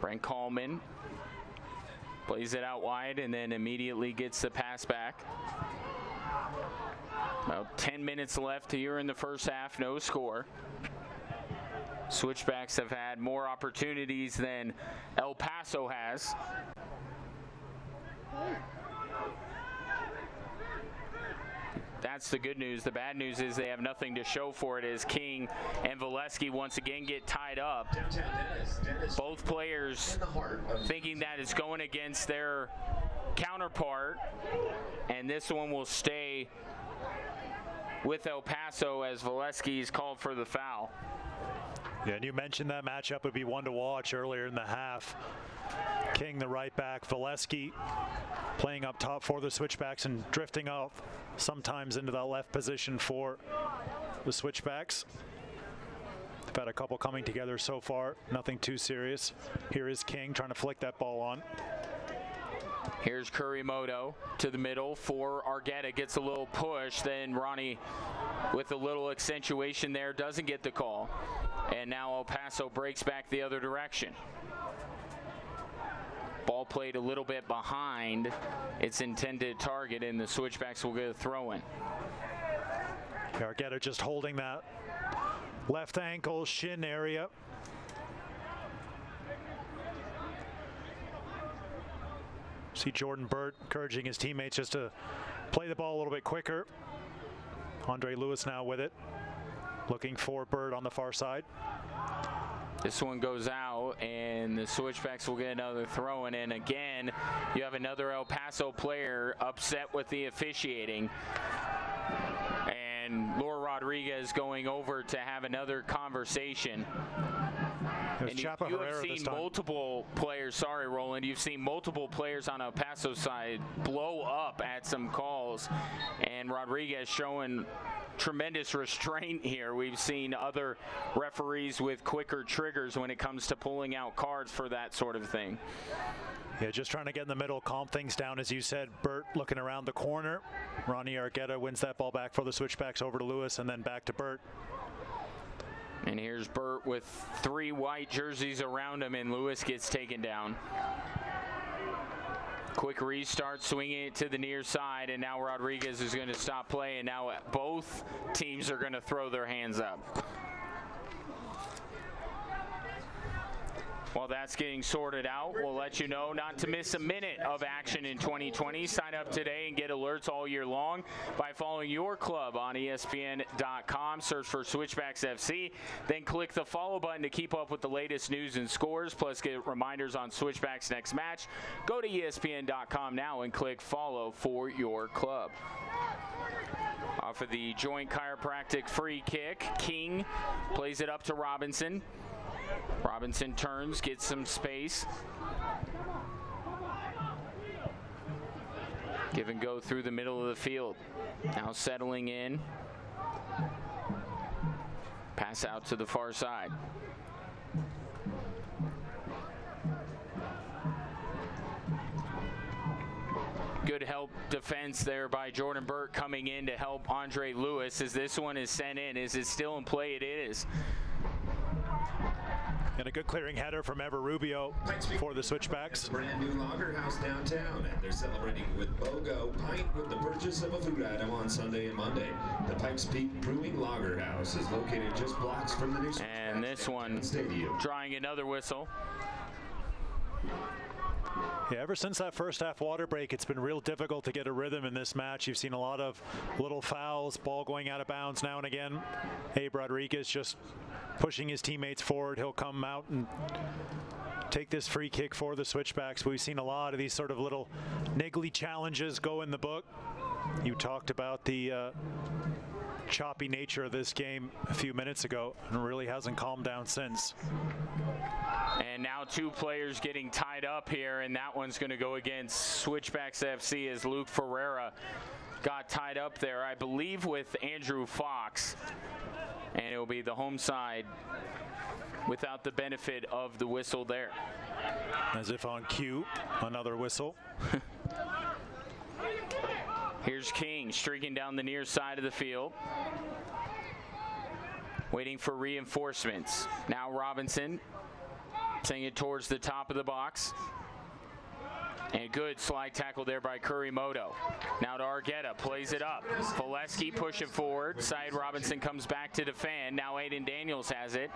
Brent Coleman plays it out wide and then immediately gets the pass back. About 10 minutes left here in the first half, no score. Switchbacks have had more opportunities than El Paso has. That's the good news. The bad news is they have nothing to show for it as King and Valesky once again get tied up. Both players thinking that it's going against their counterpart, and this one will stay with El Paso as Valesky's called for the foul. Yeah, and you mentioned that matchup would be one to watch earlier in the half. King, the right back, Valesky playing up top for the Switchbacks and drifting off sometimes into that left position for the Switchbacks. They've had a couple coming together so far, nothing too serious. Here is King trying to flick that ball on. Here's Kuramoto to the middle for Argetta, gets a little push, then Ronnie with a little accentuation there doesn't get the call. And now El Paso breaks back the other direction. Ball played a little bit behind its intended target, and the Switchbacks will get a throw-in. Argetta just holding that left ankle, shin area. See Jordan Burt encouraging his teammates just to play the ball a little bit quicker. Andre Lewis now with it, looking for Burt on the far side. This one goes out, and the Switchbacks will get another throw in. And again, you have another El Paso player upset with the officiating. And Laura Rodriguez going over to have another conversation. And you have seen multiple players, sorry, Roland, you've seen multiple players on El Paso side blow up at some calls. And Rodriguez showing tremendous restraint here. We've seen other referees with quicker triggers when it comes to pulling out cards for that sort of thing. Yeah, just trying to get in the middle, calm things down, as you said. Burt looking around the corner. Ronnie Argetta wins that ball back for the Switchbacks over to Lewis, and then back to Burt. And here's Burt with 3 white jerseys around him, and Lewis gets taken down. Quick restart, swinging it to the near side, and now Rodriguez is going to stop play, and now both teams are going to throw their hands up. While that's getting sorted out, we'll let you know not to miss a minute of action in 2020. Sign up today and get alerts all year long by following your club on ESPN.com. Search for Switchbacks FC, then click the follow button to keep up with the latest news and scores, plus get reminders on Switchbacks' next match. Go to ESPN.com now and click follow for your club. Off of the joint chiropractic free kick, King plays it up to Robinson. Robinson turns, gets some space. Give and go through the middle of the field. Now settling in. Pass out to the far side. Good help defense there by Jordan Burt coming in to help Andre Lewis as this one is sent in. Is it still in play? It is. And a good clearing header from Ever Rubio for the Switchbacks. Brand new Lager House downtown, and they're celebrating with BOGO Pint with the purchase of a food item on Sunday and Monday. The Pikes Peak Brewing Lager House is located just blocks from the new and this one stadium. Drawing another whistle. Yeah, ever since that first half water break, it's been real difficult to get a rhythm in this match. You've seen a lot of little fouls, ball going out of bounds now and again. Abe Rodriguez just pushing his teammates forward. He'll come out and take this free kick for the Switchbacks. We've seen a lot of these sort of little niggly challenges go in the book. You talked about the choppy nature of this game a few minutes ago, and it really hasn't calmed down since. And now 2 players getting tied up here, and that one's going to go against Switchbacks FC as Luke Ferreira got tied up there, I believe, with Andrew Fox. And it will be the home side without the benefit of the whistle there. As if on cue, another whistle. Here's King streaking down the near side of the field, waiting for reinforcements. Now Robinson sending it towards the top of the box. And good slide tackle there by Kuramoto. Now to Argetta, plays it up. Valesky pushing forward. Syed Robinson comes back to defend. Now Aiden Daniels has it.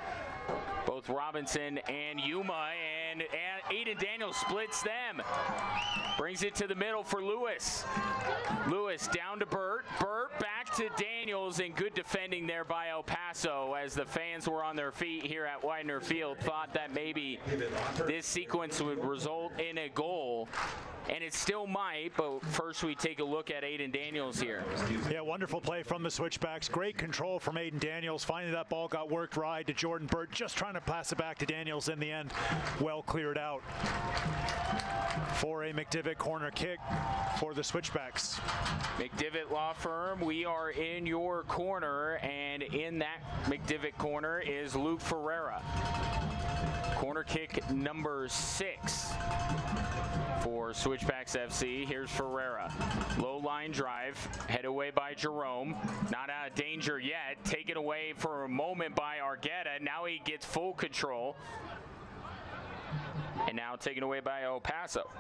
Both Robinson and Yuma, and Aiden Daniels splits them. Brings it to the middle for Lewis. Lewis down to Burt. Burt back to Daniels, and good defending there by El Paso as the fans were on their feet here at Widener Field. Thought that maybe this sequence would result in a goal. And it still might, but first we take a look at Aiden Daniels here. Yeah, wonderful play from the Switchbacks. Great control from Aiden Daniels. Finally, that ball got worked right to Jordan Burt. Just trying to pass it back to Daniels in the end. Well cleared out for a McDivitt corner kick for the Switchbacks. McDivitt Law Firm, we are in your corner, and in that McDivitt corner is Luke Ferreira. Corner kick number 6 for Switchbacks FC. Here's Ferreira. Low line drive, head away by Jerome. Not out of danger yet. Taken away for a moment by Argetta. Now he gets full control. And now taken away by El Paso.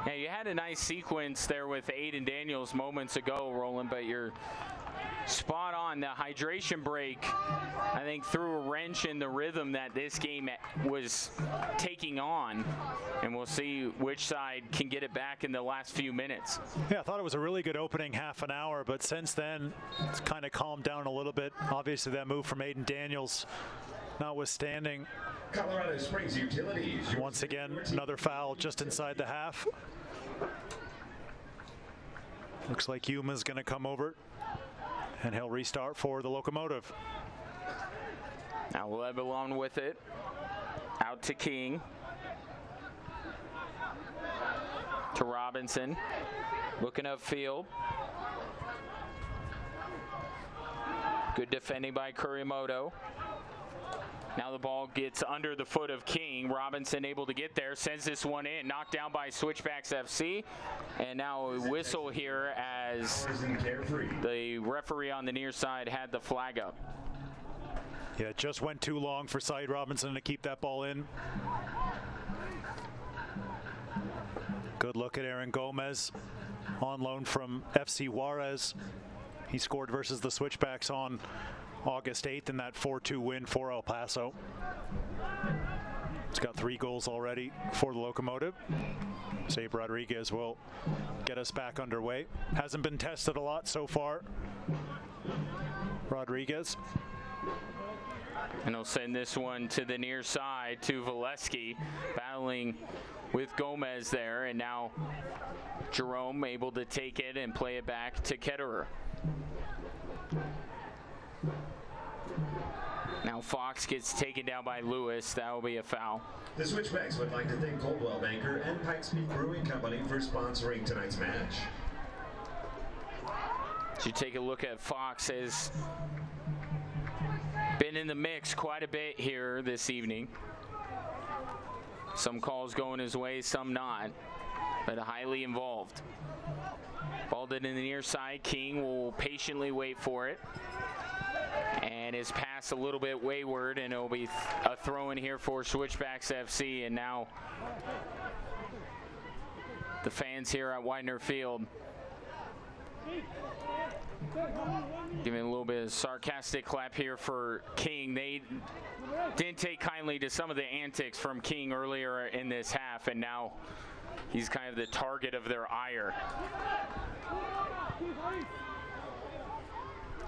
Yeah, you had a nice sequence there with Aiden Daniels moments ago, Roland, but you're spot on. The hydration break, I think, threw a wrench in the rhythm that this game was taking on, and we'll see which side can get it back in the last few minutes. Yeah, I thought it was a really good opening half an hour, but since then it's kind of calmed down a little bit. Obviously that move from Aiden Daniels notwithstanding. Colorado Springs Utilities. Once again, another foul just inside the half. Looks like Yuma's going to come over, and he'll restart for the Locomotive. Now Leandro with it. Out to King. To Robinson. Looking upfield. Good defending by Kuramoto. Now the ball gets under the foot of King. Robinson able to get there, sends this one in, knocked down by Switchbacks FC. And now a whistle here as the referee on the near side had the flag up. Yeah, it just went too long for Saeed Robinson to keep that ball in. Good look at Aaron Gomez on loan from FC Juarez. He scored versus the Switchbacks on August 8th in that 4-2 win for El Paso. He's got 3 goals already for the Locomotive. Zabe Rodriguez will get us back underway. Hasn't been tested a lot so far. Rodriguez. And he'll send this one to the near side to Valesky, battling with Gomez there. And now Jerome able to take it and play it back to Ketterer. Now Fox gets taken down by Lewis. That will be a foul. The Switchbacks would like to thank Coldwell Banker and Pikes Peak Brewing Company for sponsoring tonight's match. As you take a look at Fox, has been in the mix quite a bit here this evening. Some calls going his way, some not, but highly involved. Balled it in the near side. King will patiently wait for it. And his pass a little bit wayward, and it'll be a throw in here for Switchbacks FC. And now the fans here at Widener Field giving a little bit of sarcastic clap here for King. They didn't take kindly to some of the antics from King earlier in this half, and now he's kind of the target of their ire.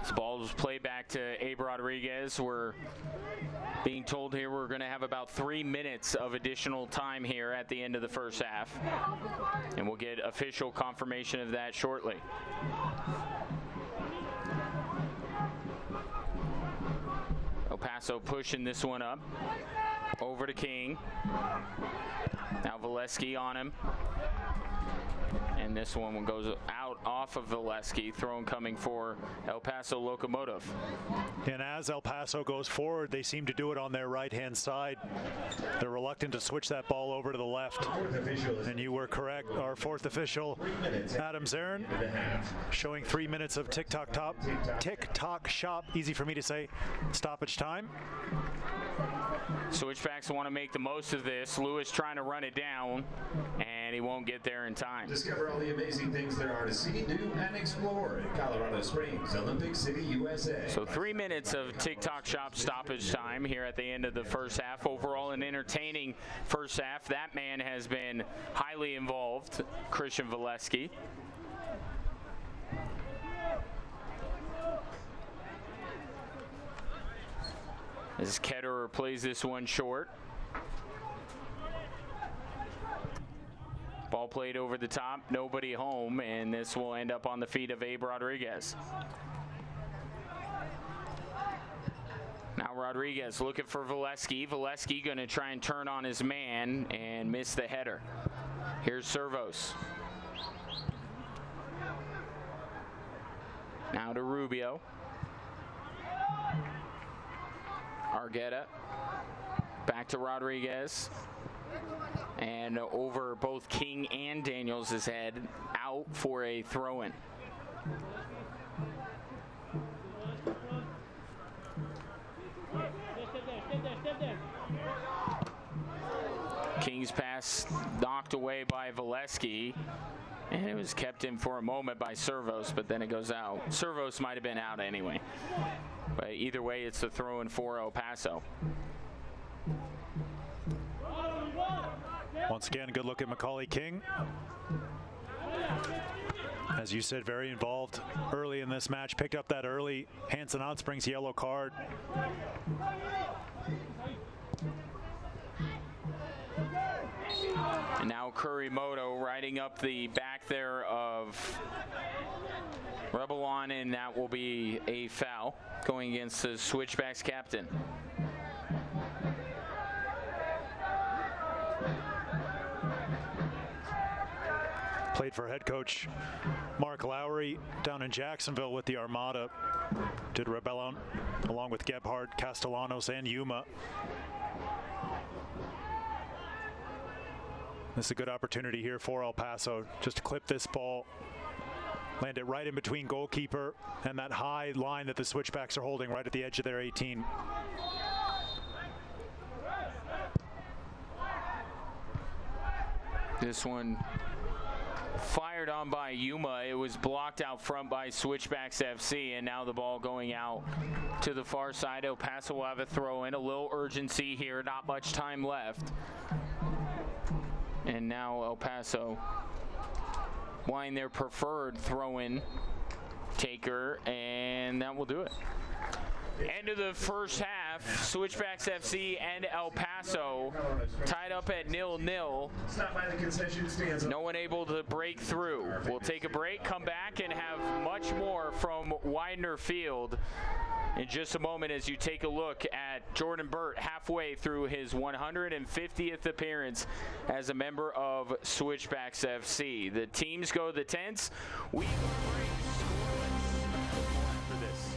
This ball was played back to Abe Rodriguez. We're being told here we're going to have about 3 minutes of additional time here at the end of the first half. And we'll get official confirmation of that shortly. El Paso pushing this one up. Over to King. Now Valesky on him. And this one goes out off of Valesky, thrown coming for El Paso Locomotive. And as El Paso goes forward, they seem to do it on their right-hand side. They're reluctant to switch that ball over to the left. And you were correct. Our fourth official, Adam Zarin, showing 3 minutes of tick-tock shop, easy for me to say, stoppage time. Switchbacks want to make the most of this. Lewis trying to run it down, and he won't get there in time. Discover all the amazing things there are to see, do, and explore in Colorado Springs, Olympic City, USA. So 3 minutes of TikTok shop stoppage time here at the end of the first half. Overall, an entertaining first half. That man has been highly involved, Christian Valesky. As Ketterer plays this one short. Ball played over the top, nobody home, and this will end up on the feet of Abe Rodriguez. Now Rodriguez looking for Valesky. Valesky going to try and turn on his man and miss the header. Here's Servos. Now to Rubio. Argetta. Back to Rodriguez. And over both King and Daniels' head, out for a throw-in. King's pass knocked away by Valesky. Zaleski. And it was kept in for a moment by Servos, but then it goes out. Servos might have been out anyway. But either way, it's the throw-in for El Paso. Once again, good look at Macaulay King. As you said, very involved early in this match. Picked up that early Hanson Otsprings yellow card. And now Kuramoto riding up the back there of Revlon, and that will be a foul going against the Switchbacks captain. Played for head coach Mark Lowry down in Jacksonville with the Armada. Did Revlon along with Gebhardt, Castellanos, and Yuma. This is a good opportunity here for El Paso just to clip this ball, land it right in between goalkeeper and that high line that the Switchbacks are holding right at the edge of their 18. This one fired on by Yuma. It was blocked out front by Switchbacks FC, and now the ball going out to the far side. El Paso will have a throw in. A little urgency here, not much time left. And now El Paso wanting their preferred throw-in taker, and that will do it. End of the first half, Switchbacks FC and El Paso tied up at 0-0. No one able to break through. We'll take a break, come back, and have much more from Widener Field in just a moment as you take a look at Jordan Burt halfway through his 150th appearance as a member of Switchbacks FC. The teams go to the tents. We go break scoreless for this.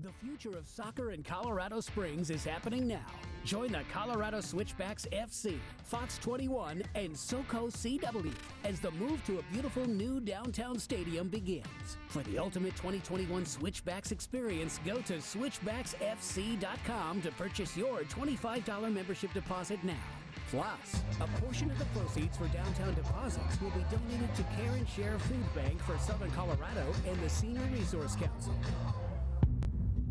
The future of soccer in Colorado Springs is happening now. Join the Colorado Switchbacks FC, Fox 21, and SoCo CW as the move to a beautiful new downtown stadium begins. For the ultimate 2021 Switchbacks experience, go to switchbacksfc.com to purchase your $25 membership deposit now. Plus, a portion of the proceeds for downtown deposits will be donated to Care and Share Food Bank for Southern Colorado and the Senior Resource Council.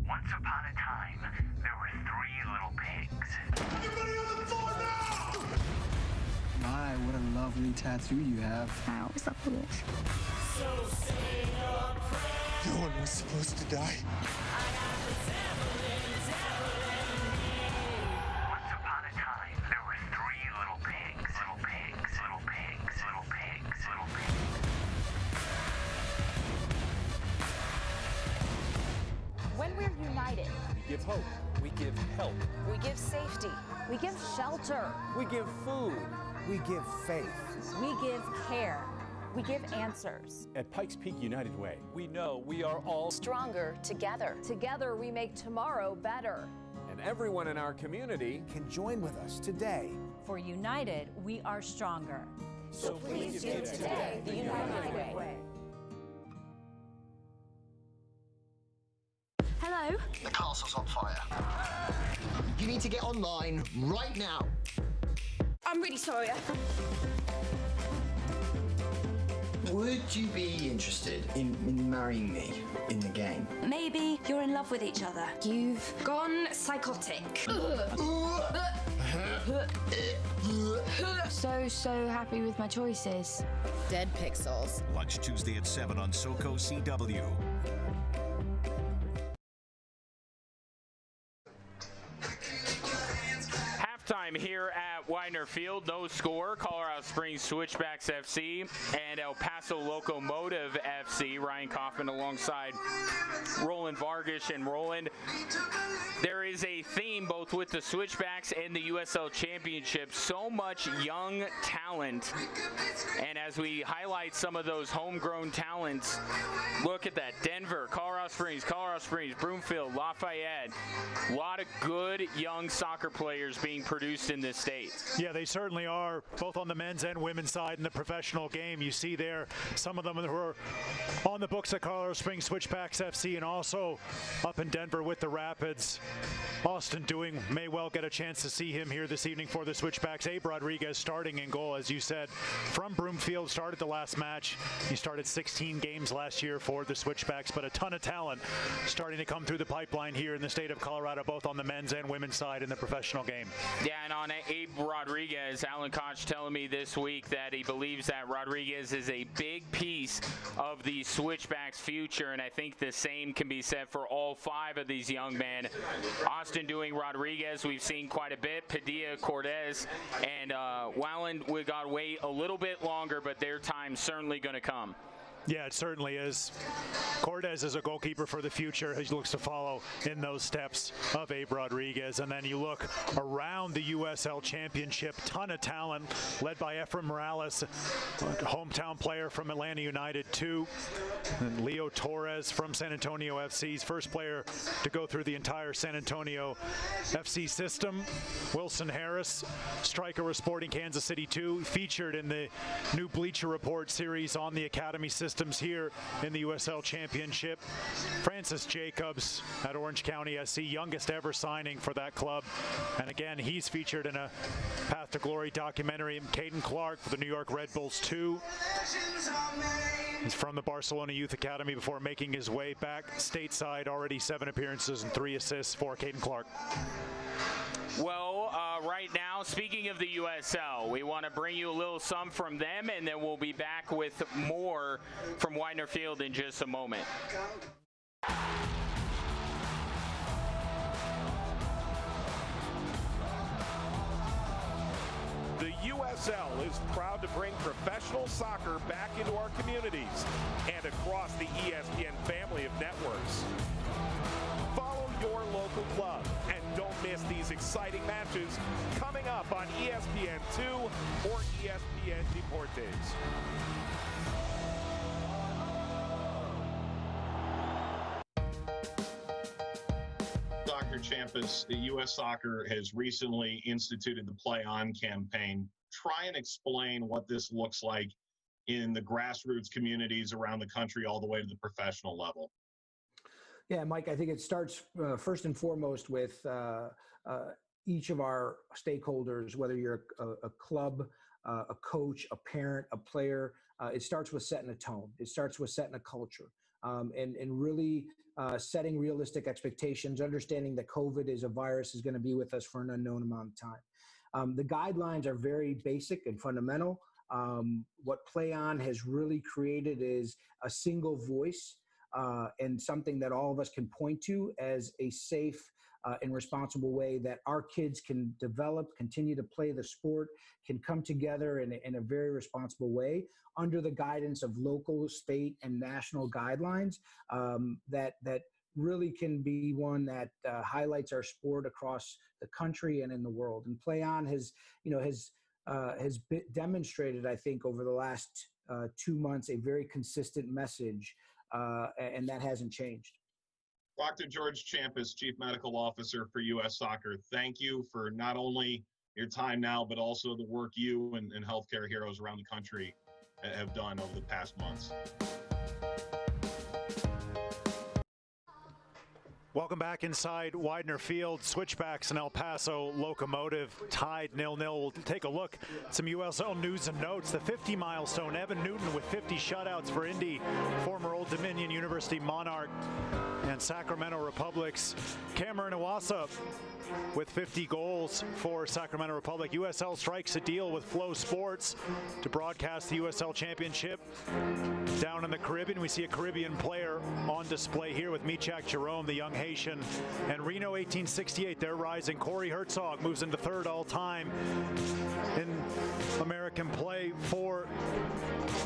Once upon a time, there were 3 little pigs. Everybody on the floor now! My, what a lovely tattoo you have. Ow, what's up with this? So say your prayers. No one was supposed to die. Once upon a time, there were 3 little pigs. Little pigs, little pigs, little pigs, little pigs. When we're united, we give hope. We give help. we give safety, We give shelter. We give food. We give faith. We give care. we give answers. At Pikes Peak United Way, we know we are all Stronger together. Together we make tomorrow better. and everyone in our community Can join with us today. For united, we are stronger. So please give today the United Way. Hello? The castle's on fire. You need to get online right now. I'm really sorry. Would you be interested in marrying me in the game? Maybe you're in love with each other. You've gone psychotic. So happy with my choices. Dead Pixels. Lunch Tuesday at 7 on SoCo CW. Halftime here at Widener Field, no score. Colorado Springs Switchbacks FC and El Paso Locomotive FC. Ryan Kaufman alongside Roland Vargas. And Roland, there is a theme both with the Switchbacks and the USL Championship. So much young talent. And as we highlight some of those homegrown talents, look at that. Denver, Colorado Springs, Broomfield, Lafayette. A lot of good young soccer players being produced in this state. Yeah, they certainly are, both on the men's and women's side in the professional game. You see there some of them who are on the books at Colorado Springs Switchbacks FC and also up in Denver with the Rapids. Austin Doing may well get a chance to see him here this evening for the Switchbacks. Abe Rodriguez starting in goal, as you said, from Broomfield, started the last match. He started 16 games last year for the Switchbacks, but a ton of talent starting to come through the pipeline here in the state of Colorado, both on the men's and women's side in the professional game. Yeah, and on Abe Rodriguez, Alan Koch telling me this week that he believes that Rodriguez is a big piece of the Switchbacks' future, and I think the same can be said for all 5 of these young men. Austin Doing Rodriguez, we've seen quite a bit. Padilla, Cortez, and Wallen, we got to wait a little bit longer, but their time's certainly going to come. Yeah, it certainly is. Cortez is a goalkeeper for the future. He looks to follow in those steps of Abe Rodriguez. And then you look around the USL Championship, ton of talent led by Efrain Morales, hometown player from Atlanta United too. And Leo Torres from San Antonio FC's first player to go through the entire San Antonio FC system. Wilson Harris, striker with Sporting Kansas City too, featured in the new Bleacher Report series on the academy systems here in the USL Championship. Francis Jacobs at Orange County SC, youngest ever signing for that club. And again, he's featured in a Path to Glory documentary. Caden Clark for the New York Red Bulls 2. He's from the Barcelona Youth Academy before making his way back stateside. Already 7 appearances and 3 assists for Caden Clark. Well, right now, speaking of the USL, we want to bring you a little some from them, and then we'll be back with more from Widener Field in just a moment. The USL is proud to bring professional soccer back into our communities and across the ESPN family of networks. Follow your local club and don't miss these exciting matches coming up on ESPN2 or ESPN Deportes. Dr. Champus, the U.S. Soccer has recently instituted the Play On campaign. Try and explain what this looks like in the grassroots communities around the country all the way to the professional level. Yeah, Mike, I think it starts first and foremost with each of our stakeholders, whether you're a club, a coach, a parent, a player. It starts with setting a tone. It starts with setting a culture and really setting realistic expectations, understanding that COVID is a virus is going to be with us for an unknown amount of time. The guidelines are very basic and fundamental. What Play On has really created is a single voice and something that all of us can point to as a safe and responsible way that our kids can develop, continue to play the sport, can come together in a very responsible way under the guidance of local, state, and national guidelines that really can be one that highlights our sport across the country and in the world. And Play On has demonstrated, I think, over the last 2 months, a very consistent message. And that hasn't changed. Dr. George Champus, Chief Medical Officer for U.S. Soccer, thank you for not only your time now, but also the work you and healthcare heroes around the country have done over the past months. Welcome back inside Widener Field. Switchbacks and El Paso Locomotive tied 0-0. We'll take a look at some USL news and notes. The 50 milestone, Evan Newton with 50 shutouts for Indy, former Old Dominion University Monarch and Sacramento Republic's Cameron Iwasa with 50 goals for Sacramento Republic. USL strikes a deal with Flow Sports to broadcast the USL Championship down in the Caribbean. We see a Caribbean player on display here with Michak Jerome, the young Haitian, and Reno 1868. They're rising. Corey Herzog moves into third all-time in American play for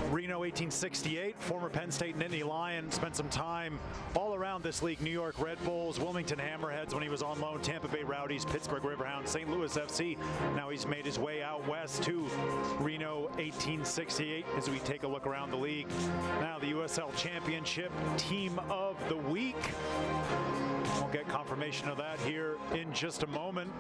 Reno 1868. Former Penn State Nittany Lion, spent some time all around this league. New York Red Bulls, Wilmington Hammerheads when he was on loan, Tampa Bay Rowdies, Pittsburgh Riverhounds, St. Louis FC. Now he's made his way out west to Reno 1868 as we take a look around the league. Now the USL Championship Team of the Week. We'll get confirmation of that here in just a moment.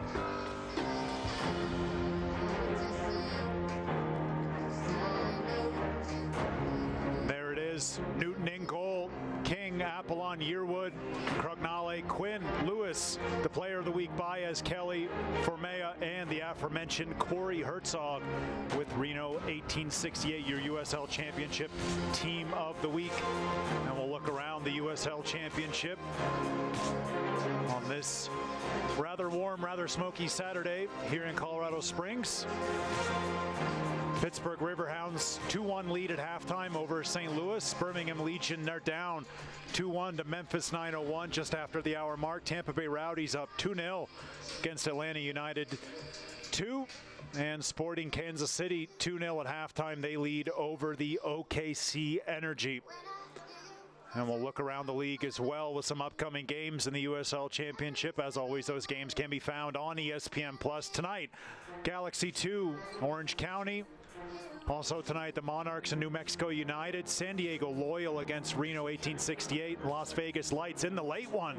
Springs. Newton in goal. King, Apollon, Yearwood, Crognale, Quinn, Lewis, the player of the week, Baez, Kelly, Formea, and the aforementioned Corey Herzog with Reno 1868, your USL Championship Team of the Week. And we'll look around the USL Championship on this rather warm, rather smoky Saturday here in Colorado Springs. Pittsburgh Riverhounds 2-1 lead at halftime over St. Louis. Birmingham Legion, they're down 2-1 to Memphis 901 just after the hour mark. Tampa Bay Rowdies up 2-0 against Atlanta United 2. And Sporting Kansas City 2-0 at halftime. They lead over the OKC Energy. And we'll look around the league as well with some upcoming games in the USL Championship. As always, those games can be found on ESPN+. Tonight, Galaxy 2, Orange County. Also tonight, the Monarchs and New Mexico United. San Diego Loyal against Reno 1868. And Las Vegas Lights in the late one,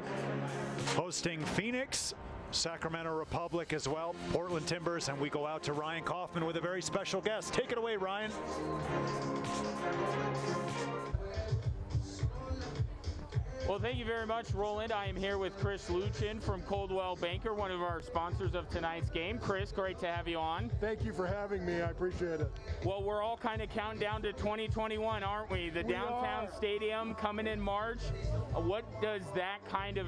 hosting Phoenix. Sacramento Republic as well, Portland Timbers, and we go out to Ryan Kaufman with a very special guest. Take it away, Ryan. Well, thank you very much, Roland. I am here with Chris Luchin from Coldwell Banker, one of our sponsors of tonight's game. Chris, great to have you on. Thank you for having me. I appreciate it. Well, we're all kind of counting down to 2021, aren't we? The downtown stadium coming in March. What does that kind of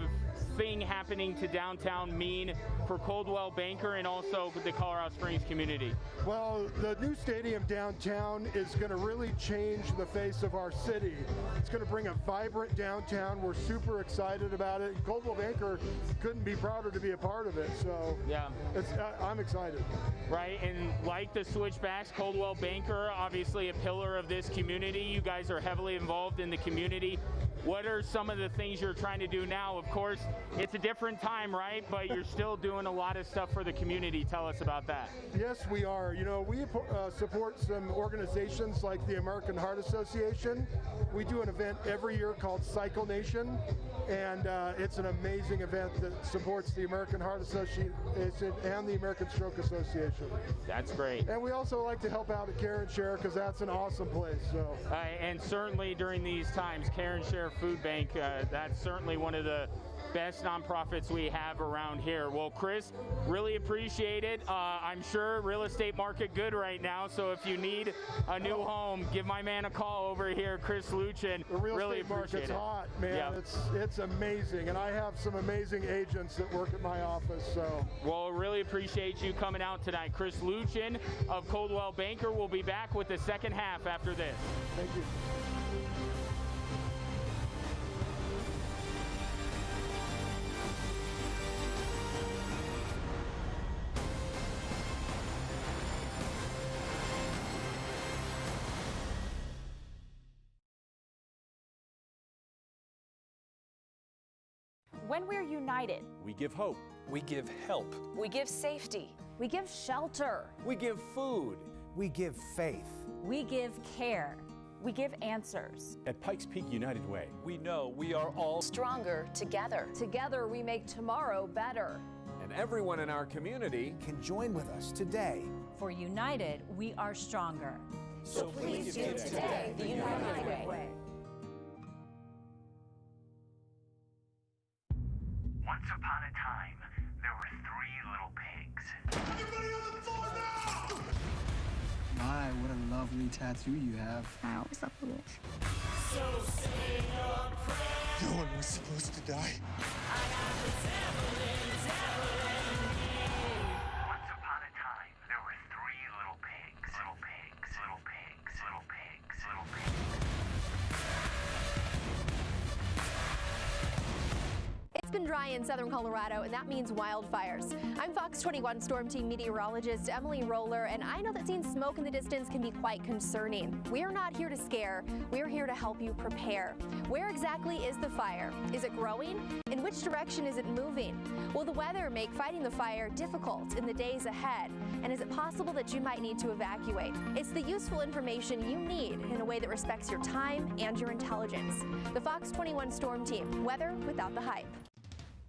thing happening to downtown mean for Coldwell Banker and also the Colorado Springs community? Well, the new stadium downtown is going to really change the face of our city. It's going to bring a vibrant downtown. We're super excited about it. Coldwell Banker couldn't be prouder to be a part of it. So yeah, I'm excited. Right, and like the Switchbacks, Coldwell Banker, obviously a pillar of this community. You guys are heavily involved in the community. What are some of the things you're trying to do now? Of course, it's a different time, right? But you're still doing a lot of stuff for the community. Tell us about that. Yes, we are. You know, we support some organizations like the American Heart Association. We do an event every year called Cycle Nation, and it's an amazing event that supports the American Heart Association and the American Stroke Association. That's great. And we also like to help out at Care and Share because that's an awesome place. So. And certainly during these times, Care and Share Food Bank, that's certainly one of the best nonprofits we have around here. Well, Chris, really appreciate it. I'm sure real estate market good right now, so if you need a new home, give my man a call over here, Chris Luchin. The real really estate market's hot, man. Yep. It's amazing, and I have some amazing agents that work at my office. So. Well, really appreciate you coming out tonight. Chris Luchin of Coldwell Banker will be back with the second half after this. Thank you. When we're united, we give hope. We give help. we give safety. We give shelter. We give food. We give faith. We give care. We give answers. At Pikes Peak United Way, we know we are all Stronger together. Together we make tomorrow better. and everyone in our community can join with us today. For United, we are stronger. So please give today the United way. Once upon a time, there were 3 little pigs. Everybody on the floor now! My, what a lovely tattoo you have. I always love the wolf. So say your prayers. No one was supposed to die. Once upon a time, there were 3 little pigs. Little pigs, little pigs, little pigs, little pigs. It's been dry in southern Colorado, and that means wildfires. I'm Fox 21 Storm Team meteorologist Emily Roller, and I know that seeing smoke in the distance can be quite concerning. We're not here to scare. We're here to help you prepare. Where exactly is the fire? Is it growing? In which direction is it moving? Will the weather make fighting the fire difficult in the days ahead? And is it possible that you might need to evacuate? It's the useful information you need in a way that respects your time and your intelligence. The Fox 21 Storm Team, weather without the hype.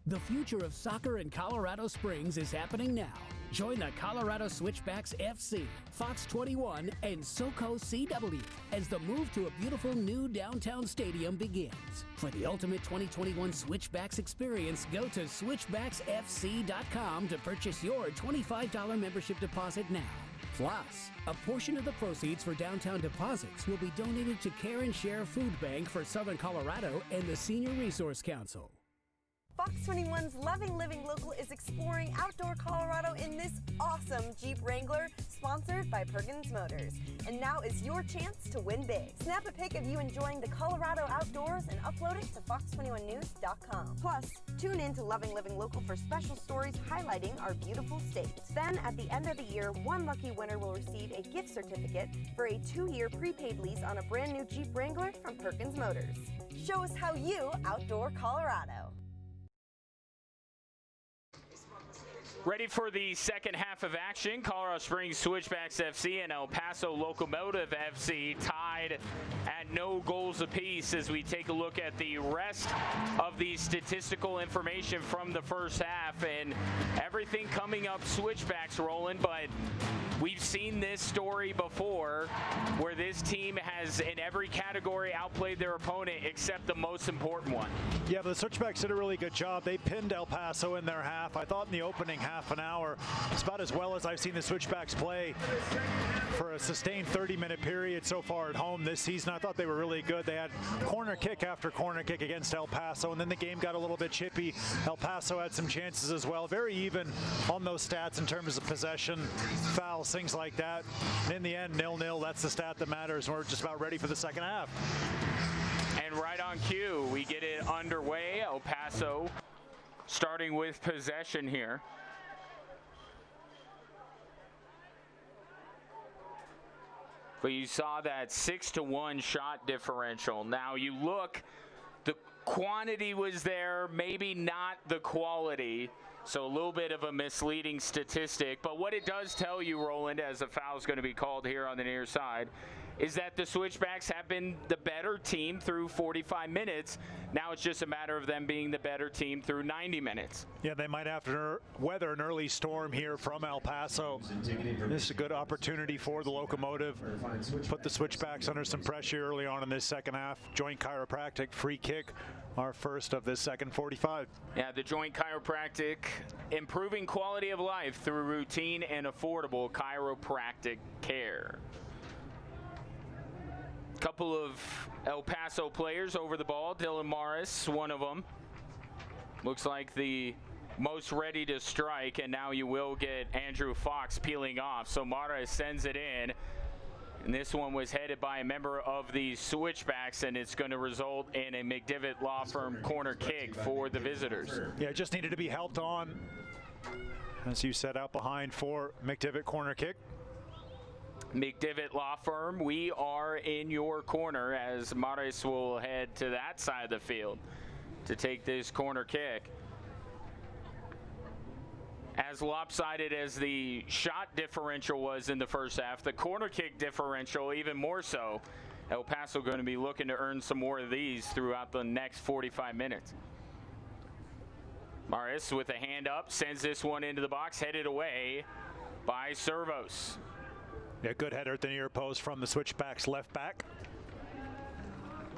The future of soccer in Colorado Springs is happening now. Join the Colorado Switchbacks FC, Fox 21, and SoCo CW as the move to a beautiful new downtown stadium begins. For the ultimate 2021 Switchbacks experience, go to switchbacksfc.com to purchase your $25 membership deposit now. Plus, a portion of the proceeds for downtown deposits will be donated to Care and Share Food Bank for Southern Colorado and the Senior Resource Council. Fox 21's Loving Living Local is exploring outdoor Colorado in this awesome Jeep Wrangler, sponsored by Perkins Motors. And now is your chance to win big. Snap a pic of you enjoying the Colorado outdoors and upload it to fox21news.com. Plus, tune in to Loving Living Local for special stories highlighting our beautiful state. Then, at the end of the year, one lucky winner will receive a gift certificate for a 2-year prepaid lease on a brand new Jeep Wrangler from Perkins Motors. Show us how you outdoor Colorado. Ready for the second half of action. Colorado Springs Switchbacks FC and El Paso Locomotive FC tied at no goals apiece as we take a look at the rest of the statistical information from the first half, and everything coming up Switchbacks rolling, but we've seen this story before where this team has in every category outplayed their opponent except the most important one. Yeah, but the Switchbacks did a really good job. They pinned El Paso in their half. I thought in the opening half an hour, it's about as well as I've seen the Switchbacks play for a sustained 30-minute period so far at home this season. I thought they were really good. They had corner kick after corner kick against El Paso, and then the game got a little bit chippy. El Paso had some chances as well. Very even on those stats in terms of possession, fouls, things like that. And in the end, 0-0. That's the stat that matters. We're just about ready for the second half. And right on cue, we get it underway. El Paso starting with possession here. But you saw that 6-1 shot differential. Now you look, the quantity was there, maybe not the quality. So a little bit of a misleading statistic. But what it does tell you, Roland, as a foul is going to be called here on the near side, is that the Switchbacks have been the better team through 45 minutes. Now it's just a matter of them being the better team through 90 minutes. Yeah, they might have to weather an early storm here from El Paso. This is a good opportunity for the Locomotive. Put the Switchbacks under some pressure early on in this second half. Joint chiropractic free kick, our first of this second 45. Yeah, the joint chiropractic, improving quality of life through routine and affordable chiropractic care. Couple of El Paso players over the ball. Dylan Morris, one of them. Looks like the most ready to strike, and now you will get Andrew Fox peeling off. So Morris sends it in, and this one was headed by a member of the Switchbacks, and it's going to result in a McDivitt Law Firm corner kick for the visitors. Yeah, it just needed to be helped on, as you set out behind for McDivitt corner kick. McDivitt Law Firm, we are in your corner as Mares will head to that side of the field to take this corner kick. As lopsided as the shot differential was in the first half, the corner kick differential even more so. El Paso going to be looking to earn some more of these throughout the next 45 minutes. Mares with a hand up, sends this one into the box, headed away by Servos. Yeah, good header at the near post from the Switchbacks left back.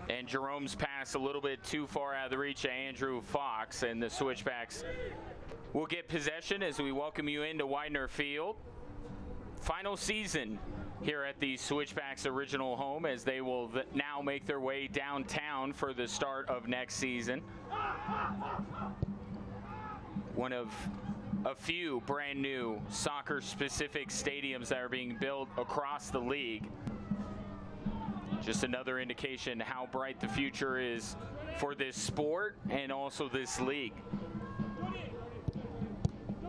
And Jerome's pass a little bit too far out of the reach of Andrew Fox, and the Switchbacks will get possession as we welcome you into Widener Field. Final season here at the Switchbacks' original home as they will now make their way downtown for the start of next season. One of a few brand new soccer-specific stadiums that are being built across the league. Just another indication how bright the future is for this sport and also this league.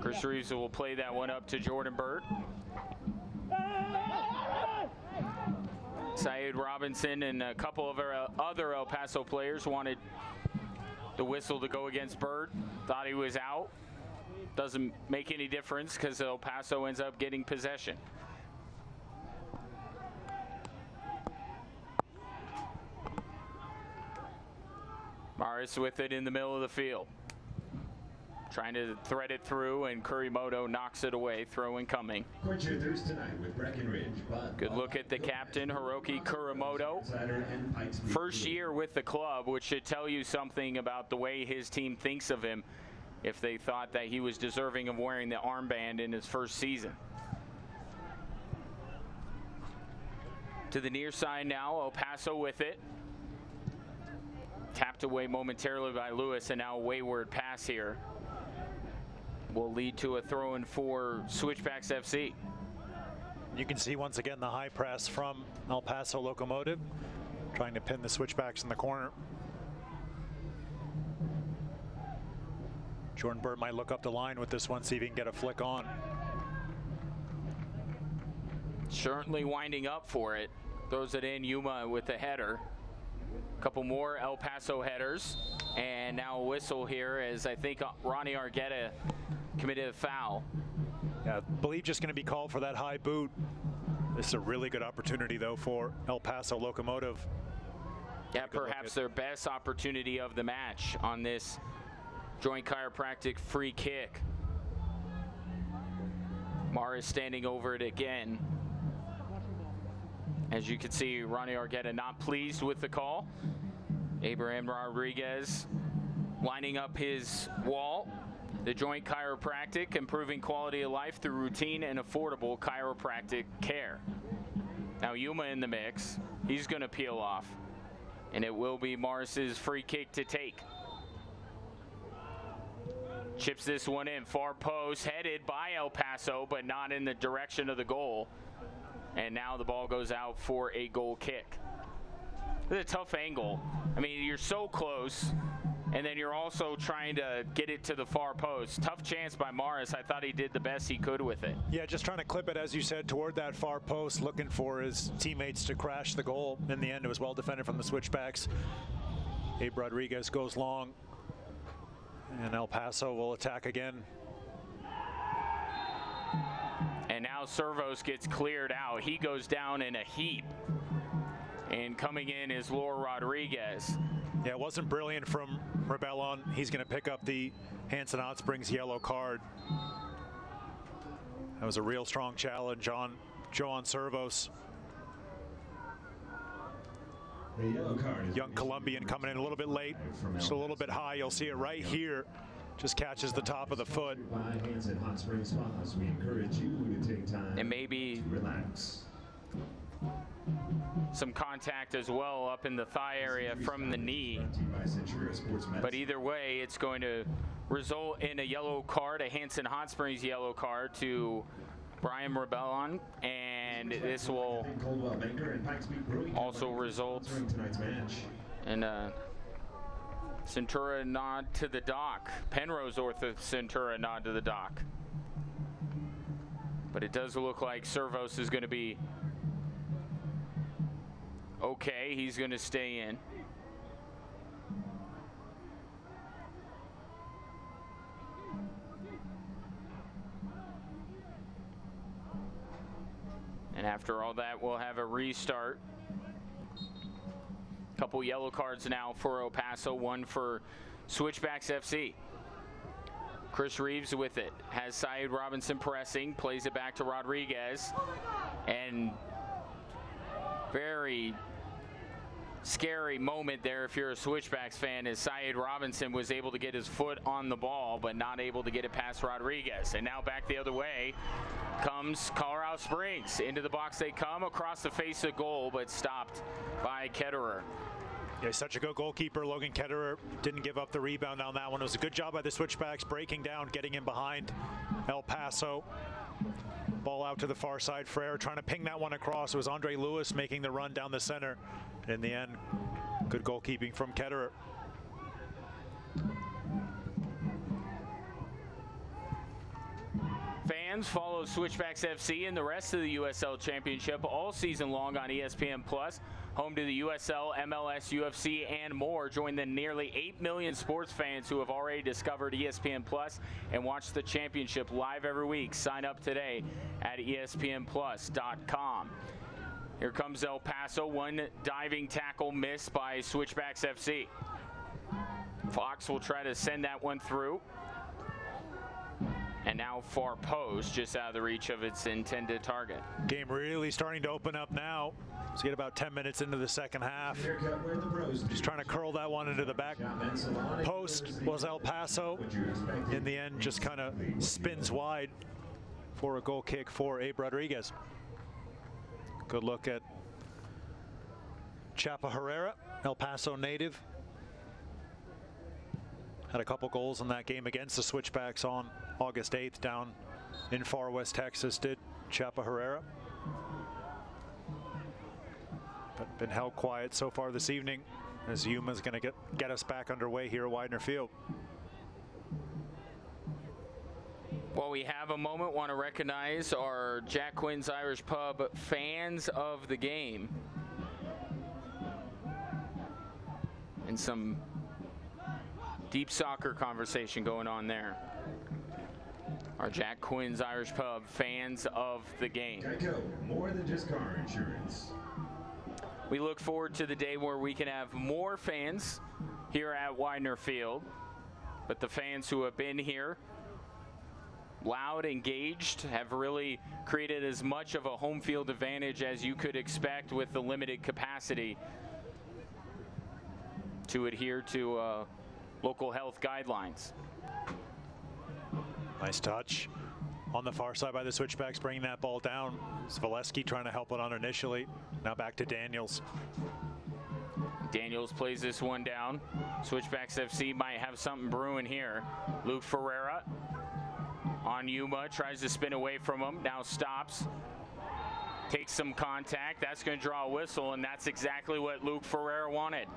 Chris Reeves will play that one up to Jordan Burt. Syed Robinson and a couple of our other El Paso players wanted the whistle to go against Burt. Thought he was out. Doesn't make any difference because El Paso ends up getting possession. Morris with it in the middle of the field. Trying to thread it through, and Kuramoto knocks it away. Throw incoming. Quench your thirst tonight with Breckenridge. Good look at the captain, Hiroki Kuramoto. First year with the club, which should tell you something about the way his team thinks of him if they thought that he was deserving of wearing the armband in his first season. To the near side now, El Paso with it. Tapped away momentarily by Lewis, and now a wayward pass here will lead to a throw-in for Switchbacks FC. You can see once again the high press from El Paso Locomotive, trying to pin the Switchbacks in the corner. Jordan Bird might look up the line with this one, see if he can get a flick on. Certainly winding up for it. Throws it in, Yuma with the header. A couple more El Paso headers. And now a whistle here as I think Ronnie Argetta committed a foul. Yeah, I believe just going to be called for that high boot. This is a really good opportunity, though, for El Paso Locomotive. Yeah, perhaps their best opportunity of the match on this joint chiropractic free kick. Morris standing over it again. As you can see, Ronnie Argetta not pleased with the call. Abraham Rodriguez lining up his wall. The joint chiropractic, improving quality of life through routine and affordable chiropractic care. Now Yuma in the mix. He's going to peel off. And it will be Morris's free kick to take. Chips this one in. Far post, headed by El Paso, but not in the direction of the goal. And now the ball goes out for a goal kick. It's a tough angle. I mean, you're so close, and then you're also trying to get it to the far post. Tough chance by Morris. I thought he did the best he could with it. Yeah, just trying to clip it, as you said, toward that far post, looking for his teammates to crash the goal. In the end, it was well defended from the Switchbacks. Abe Rodriguez goes long, and El Paso will attack again. And now Servos gets cleared out. He goes down in a heap. And coming in is Lore Rodriguez. Yeah, it wasn't brilliant from Revlon. He's going to pick up the Hanson Hot Springs yellow card. That was a real strong challenge on Joan Servos. Young Colombian coming in a little bit late, just a little bit high. You'll see it right here. Just catches the top of the foot. And maybe some contact as well up in the thigh area from the knee. But either way, it's going to result in a yellow card, a Hanson Hot Springs yellow card to Brian Revlon, and this will also result in a Centura nod to the dock. Penrose Ortho Centura nod to the dock. But it does look like Servos is going to be okay. He's going to stay in. And after all that, we'll have a restart. Couple yellow cards now for El Paso, one for Switchbacks FC. Chris Reeves with it, has Syed Robinson pressing, plays it back to Rodriguez, and very scary moment there if you're a Switchbacks fan, as Syed Robinson was able to get his foot on the ball but not able to get it past Rodriguez. And now back the other way comes Colorado Springs. Into the box they come, across the face of goal, but stopped by Ketterer. Yeah, such a good goalkeeper. Logan Ketterer didn't give up the rebound on that one. It was a good job by the Switchbacks, breaking down, getting in behind El Paso. Ball out to the far side. Frere trying to ping that one across. It was Andre Lewis making the run down the center. In the end, good goalkeeping from Ketterer. Fans, follow Switchbacks FC and the rest of the USL Championship all season long on ESPN+, home to the USL, MLS, UFC, and more. Join the nearly 8 million sports fans who have already discovered ESPN+ and watch the championship live every week. Sign up today at ESPNplus.com. Here comes El Paso. One diving tackle missed by Switchbacks FC. Fox will try to send that one through. And now far post, just out of the reach of its intended target. Game really starting to open up now. Let's get about 10 minutes into the second half. Just trying to curl that one into the back post was El Paso. In the end, just kind of spins wide for a goal kick for Abe Rodriguez. Good look at Chapa Herrera, El Paso native. Had a couple goals in that game against the Switchbacks on August 8th down in far west Texas, did Chapa Herrera. But been held quiet so far this evening as Yuma's going to get us back underway here at Widener Field. While we have a moment, want to recognize our Jack Quinn's Irish Pub fans of the game. And some deep soccer conversation going on there. Our Jack Quinn's Irish Pub fans of the game. Geico, more than just car insurance. We look forward to the day where we can have more fans here at Widener Field. But the fans who have been here, loud, engaged, have really created as much of a home field advantage as you could expect with the limited capacity to adhere to local health guidelines. Nice touch on the far side by the Switchbacks, bringing that ball down. Zaleski trying to help it on initially. Now back to Daniels. Daniels plays this one down. Switchbacks FC might have something brewing here. Luke Ferreira on Yuma, tries to spin away from him, now stops. Takes some contact, that's going to draw a whistle, and that's exactly what Luke Ferreira wanted.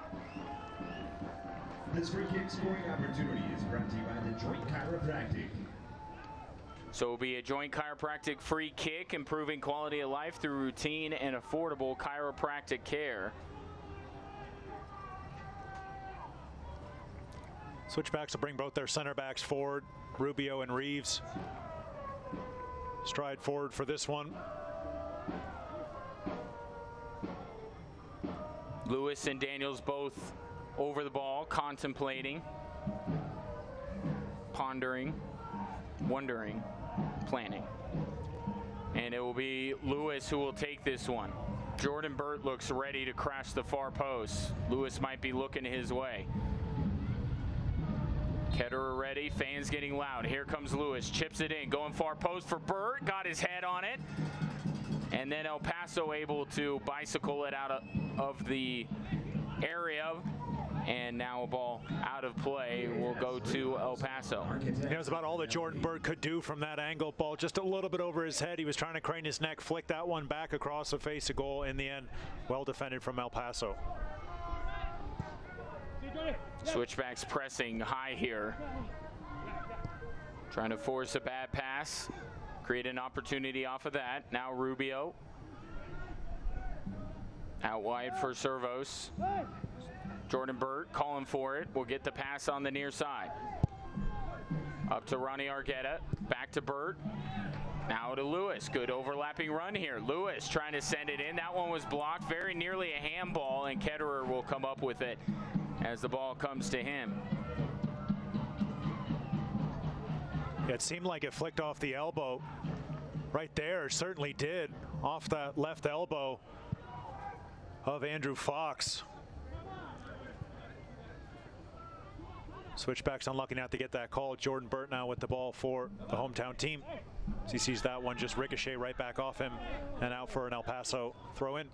This free kick scoring opportunity is brought to you by the Joint Chiropractic. So it will be a Joint Chiropractic free kick, improving quality of life through routine and affordable chiropractic care. Switchbacks will bring both their center backs forward, Rubio and Reeves. Stride forward for this one. Lewis and Daniels both over the ball, contemplating, pondering, wondering, planning. And it will be Lewis who will take this one. Jordan Burt looks ready to crash the far post. Lewis might be looking his way. Ketterer ready, fans getting loud. Here comes Lewis, chips it in, going far post for Burt, got his head on it. And then El Paso able to bicycle it out of the area. And now a ball out of play will go to El Paso. It was about all that Jordan Burt could do from that angle. Ball just a little bit over his head. He was trying to crane his neck, flick that one back across the face of goal. In the end, well defended from El Paso. Switchbacks pressing high here. Trying to force a bad pass. Create an opportunity off of that. Now Rubio. Out wide for Servos. Jordan Burt calling for it. Will get the pass on the near side. Up to Ronnie Argetta. Back to Burt. Now to Lewis. Good overlapping run here. Lewis trying to send it in. That one was blocked. Very nearly a handball, and Ketterer will come up with it as the ball comes to him. It seemed like it flicked off the elbow. Right there, certainly did. Off that left elbow of Andrew Fox. Switchbacks unlucky not to get that call. Jordan Burt now with the ball for the hometown team. As he sees that one just ricochet right back off him and out for an El Paso throw in.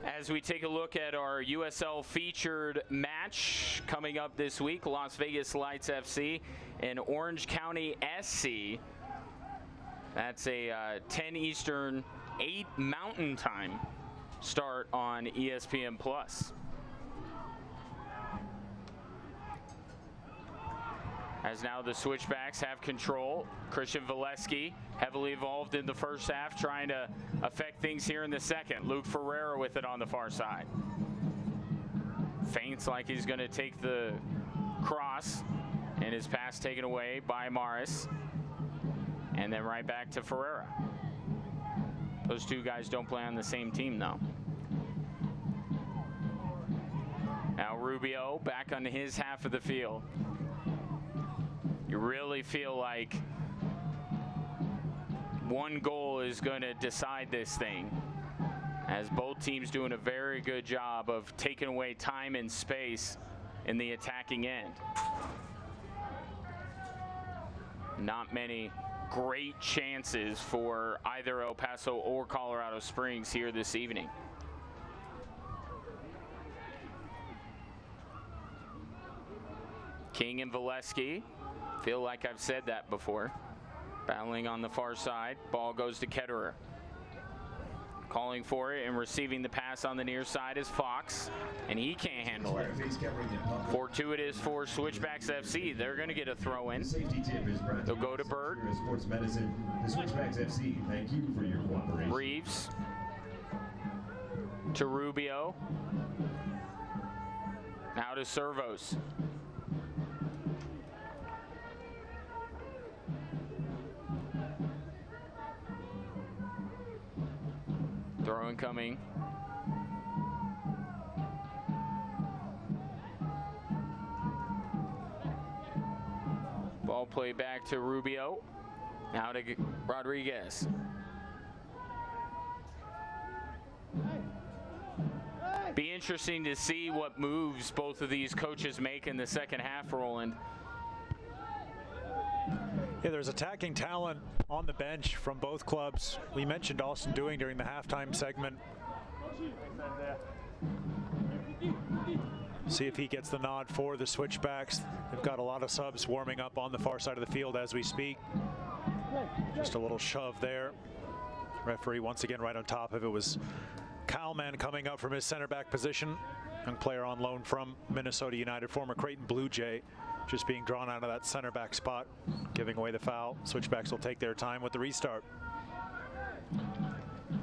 As we take a look at our USL featured match coming up this week, Las Vegas Lights FC and Orange County SC. That's a 10 Eastern, 8 Mountain Time start on ESPN+. As now the Switchbacks have control. Christian Valesky heavily involved in the first half, trying to affect things here in the second. Luke Ferreira with it on the far side. Feints like he's going to take the cross, and his pass taken away by Morris. And then right back to Ferreira. Those two guys don't play on the same team, though. Now Rubio Rubio back on his half of the field. You really feel like one goal is going to decide this thing, as both teams doing a very good job of taking away time and space in the attacking end. Not many great chances for either El Paso or Colorado Springs here this evening. King and Valesky, feel like I've said that before. Battling on the far side. Ball goes to Ketterer. Calling for it and receiving the pass on the near side is Fox, and he can't handle it. Fortuitous for Switchbacks FC. They're going to get a throw in. They'll go to Bird. Sports Medicine, the Switchbacks FC. Thank you for your cooperation. Reeves to Rubio. Now to Servos. Throw incoming. Ball play back to Rubio. Now to Rodriguez. Be interesting to see what moves both of these coaches make in the second half, Roland. Yeah, there's attacking talent on the bench from both clubs. We mentioned Austin Doing during the halftime segment. See if he gets the nod for the Switchbacks. They've got a lot of subs warming up on the far side of the field as we speak. Just a little shove there. Referee once again right on top of it was Kalman coming up from his center back position. Young player on loan from Minnesota United, former Creighton Blue Jay, just being drawn out of that center back spot, giving away the foul. Switchbacks will take their time with the restart.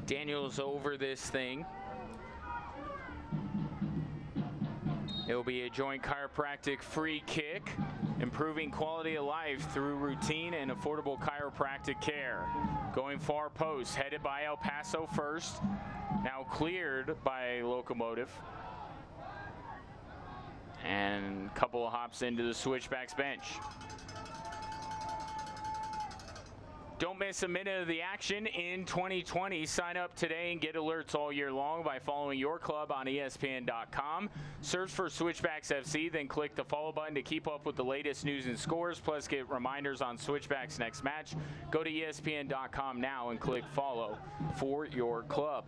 Daniels over this thing. It will be a joint chiropractic free kick, improving quality of life through routine and affordable chiropractic care. Going far post, headed by El Paso first, now cleared by Locomotive. And a couple of hops into the Switchbacks bench. Don't miss a minute of the action in 2020. Sign up today and get alerts all year long by following your club on ESPN.com. Search for Switchbacks FC, then click the follow button to keep up with the latest news and scores, plus get reminders on Switchbacks' next match. Go to ESPN.com now and click follow for your club.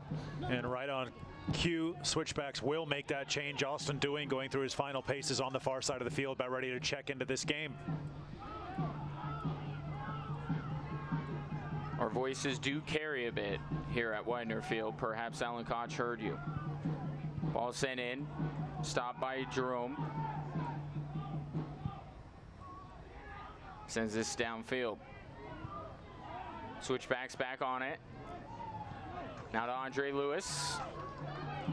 And right on cue, Switchbacks will make that change. Austin Doing going through his final paces on the far side of the field, about ready to check into this game. Our voices do carry a bit here at Widener Field. Perhaps Alan Koch heard you. Ball sent in. Stopped by Jerome. Sends this downfield. Switchbacks back on it. Now to Andre Lewis.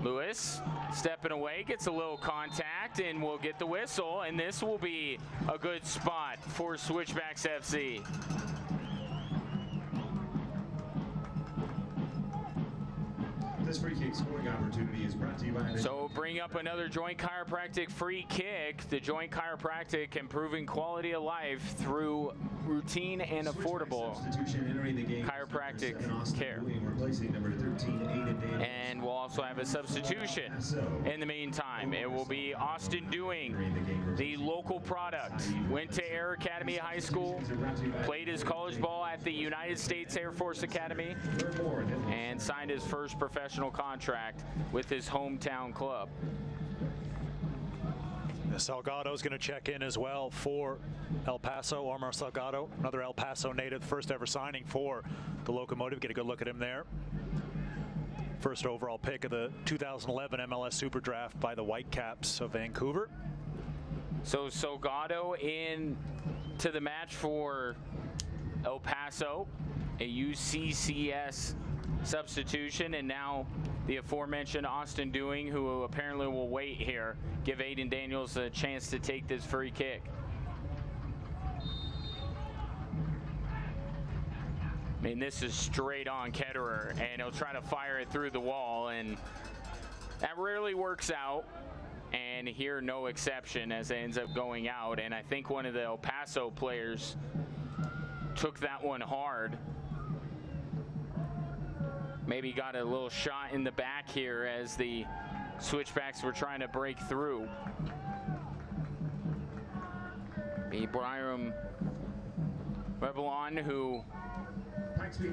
Lewis stepping away, gets a little contact, and will get the whistle. And this will be a good spot for Switchbacks FC. This free kick scoring opportunity is brought to you by... So bring up another joint chiropractic free kick. The joint chiropractic improving quality of life through routine and affordable chiropractic care. And we'll also have a substitution. In the meantime, it will be Austin Doing, the local product. Went to Air Academy High School, played his college ball at the United States Air Force Academy, and signed his first professional contract with his hometown club. Salgado's going to check in as well for El Paso. Omar Salgado, another El Paso native, first ever signing for the Locomotive. Get a good look at him there. First overall pick of the 2011 MLS Super Draft by the Whitecaps of Vancouver. So Salgado in to the match for El Paso, a UCCS substitution, and now the aforementioned Austin Doing, who apparently will wait here, give Aiden Daniels a chance to take this free kick. I mean, this is straight on Ketterer, and he'll try to fire it through the wall, and that rarely works out. And and here no exception as it ends up going out. And I think one of the El Paso players took that one hard. Maybe got a little shot in the back here as the Switchbacks were trying to break through. Ibrahim Revlon, who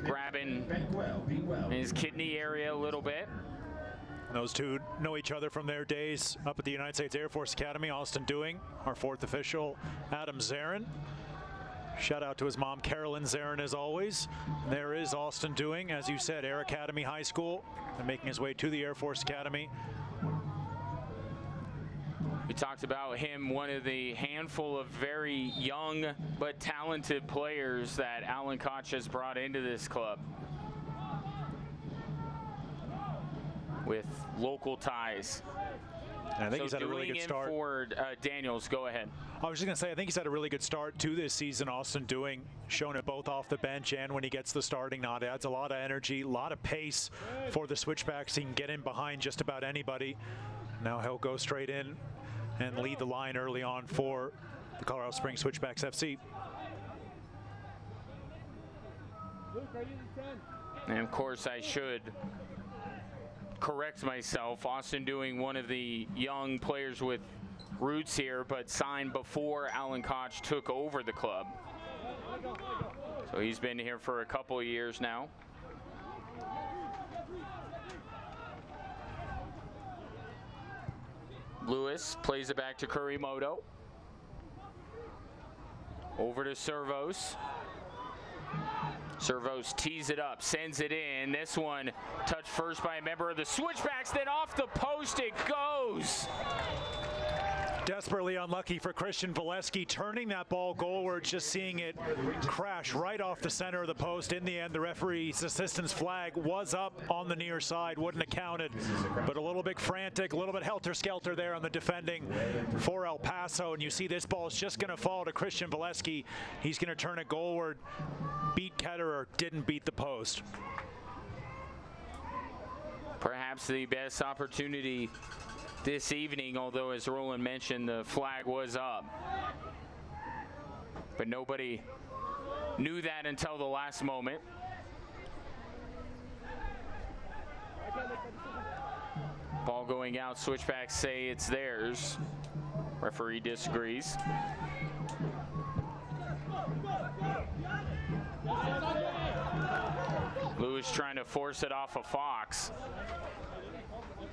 grabbing his kidney area a little bit. Those two know each other from their days up at the United States Air Force Academy. Austin Doing, our fourth official, Adam Zarin. Shout out to his mom, Carolyn Zarin, as always. And there is Austin Doing, as you said, Air Academy High School, and making his way to the Air Force Academy. We talked about him, one of the handful of very young but talented players that Alan Koch has brought into this club with local ties. And I think he's had a really good start. For Daniels, go ahead. I was just going to say, I think he's had a really good start to this season. Austin Doing, showing it both off the bench and when he gets the starting nod. Adds a lot of energy, a lot of pace for the Switchbacks. He can get in behind just about anybody. Now he'll go straight in and lead the line early on for the Colorado Springs Switchbacks FC. And of course, I should correct myself. Austin Doing, one of the young players with roots here, but signed before Alan Koch took over the club. So he's been here for a couple of years now. Lewis plays it back to Kuramoto. Over to Servos. Servos tees it up, sends it in. This one touched first by a member of the Switchbacks, then off the post it goes. Desperately unlucky for Christian Valesky, turning that ball goalward, just seeing it crash right off the center of the post. In the end, the referee's assistance flag was up on the near side, wouldn't have counted, but a little bit frantic, a little bit helter-skelter there on the defending for El Paso, and you see this ball is just going to fall to Christian Valesky. He's going to turn it goalward, beat Ketterer, didn't beat the post. Perhaps the best opportunity this evening, although as Roland mentioned, the flag was up. But nobody knew that until the last moment. Ball going out, Switchbacks say it's theirs. Referee disagrees. Lewis trying to force it off of Fox.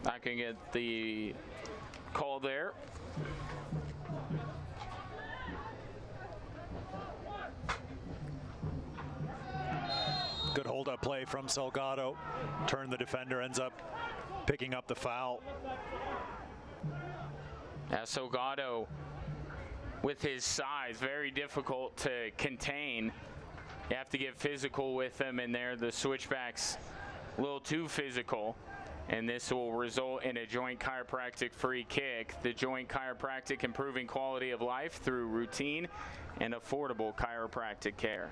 Not going to get the call there. Good hold-up play from Salgado. Turned the defender, ends up picking up the foul. Salgado, with his size, very difficult to contain. You have to get physical with him, and there the Switchbacks a little too physical. And this will result in a joint chiropractic free kick. The joint chiropractic improving quality of life through routine and affordable chiropractic care.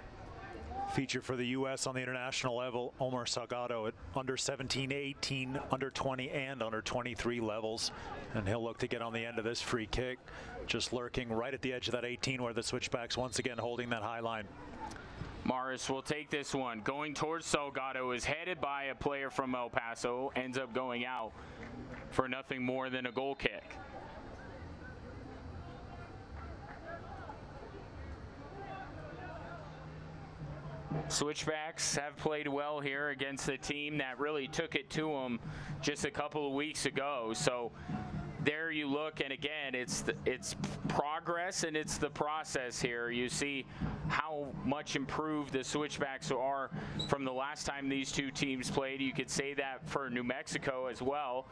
Feature for the U.S. on the international level, Omar Salgado at under 17, 18, under 20, and under 23 levels. And he'll look to get on the end of this free kick, just lurking right at the edge of that 18 where the Switchbacks once again holding that high line. Morris will take this one. Going towards Salgado, is headed by a player from El Paso, ends up going out for nothing more than a goal kick. Switchbacks have played well here against the team that really took it to them just a couple of weeks ago. So there you look, and again, it's progress and it's the process here. You see how much improved the Switchbacks are from the last time these two teams played. You could say that for New Mexico as well,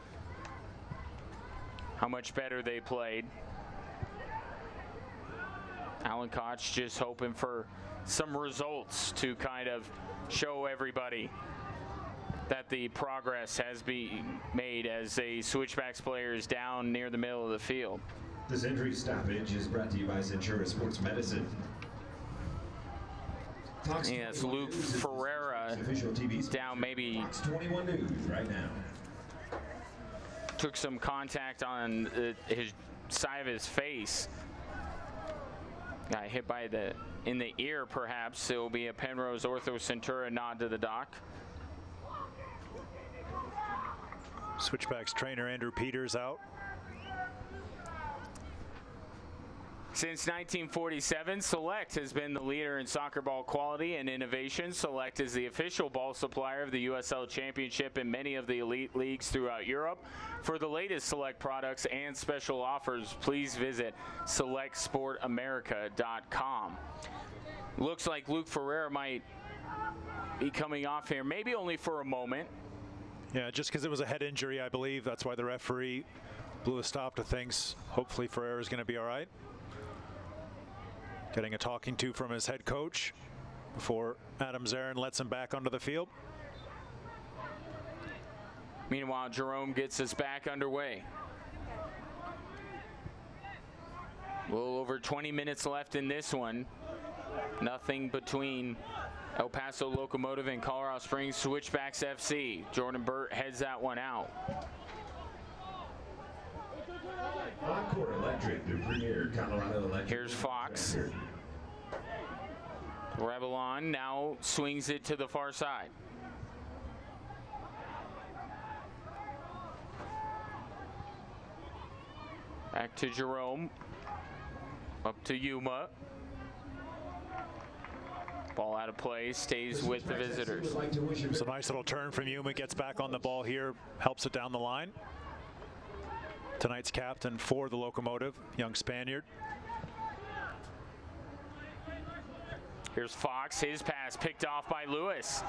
how much better they played. Alan Koch just hoping for some results to kind of show everybody that the progress has been made as a Switchbacks player is down near the middle of the field. This injury stoppage is brought to you by Centura Sports Medicine. Yes, Luke Ferreira down maybe 21 News right now. took some contact on his side of his face. Got hit by in the ear, perhaps. It will be a Penrose Ortho Centura nod to the doc. Switchbacks trainer Andrew Peters out. Since 1947, Select has been the leader in soccer ball quality and innovation. Select is the official ball supplier of the USL Championship and many of the elite leagues throughout Europe. For the latest Select products and special offers, please visit selectsportamerica.com. Looks like Luke Ferreira might be coming off here, maybe only for a moment. Yeah, just because it was a head injury, I believe. That's why the referee blew a stop to things. Hopefully Ferreira's going to be all right. Getting a talking to from his head coach before Adam Zarin lets him back onto the field. Meanwhile, Jerome gets us back underway. A little over 20 minutes left in this one. Nothing between El Paso Locomotive and Colorado Springs Switchbacks FC. Jordan Burt heads that one out. Encore Electric, the premier Colorado Electric. Here's Fox. Revlon now swings it to the far side. Back to Jerome. Up to Yuma. Ball out of play, stays with the visitors. It's a nice little turn from Yuma, gets back on the ball here, helps it down the line. Tonight's captain for the Locomotive, young Spaniard. Here's Fox, his pass picked off by Lewis.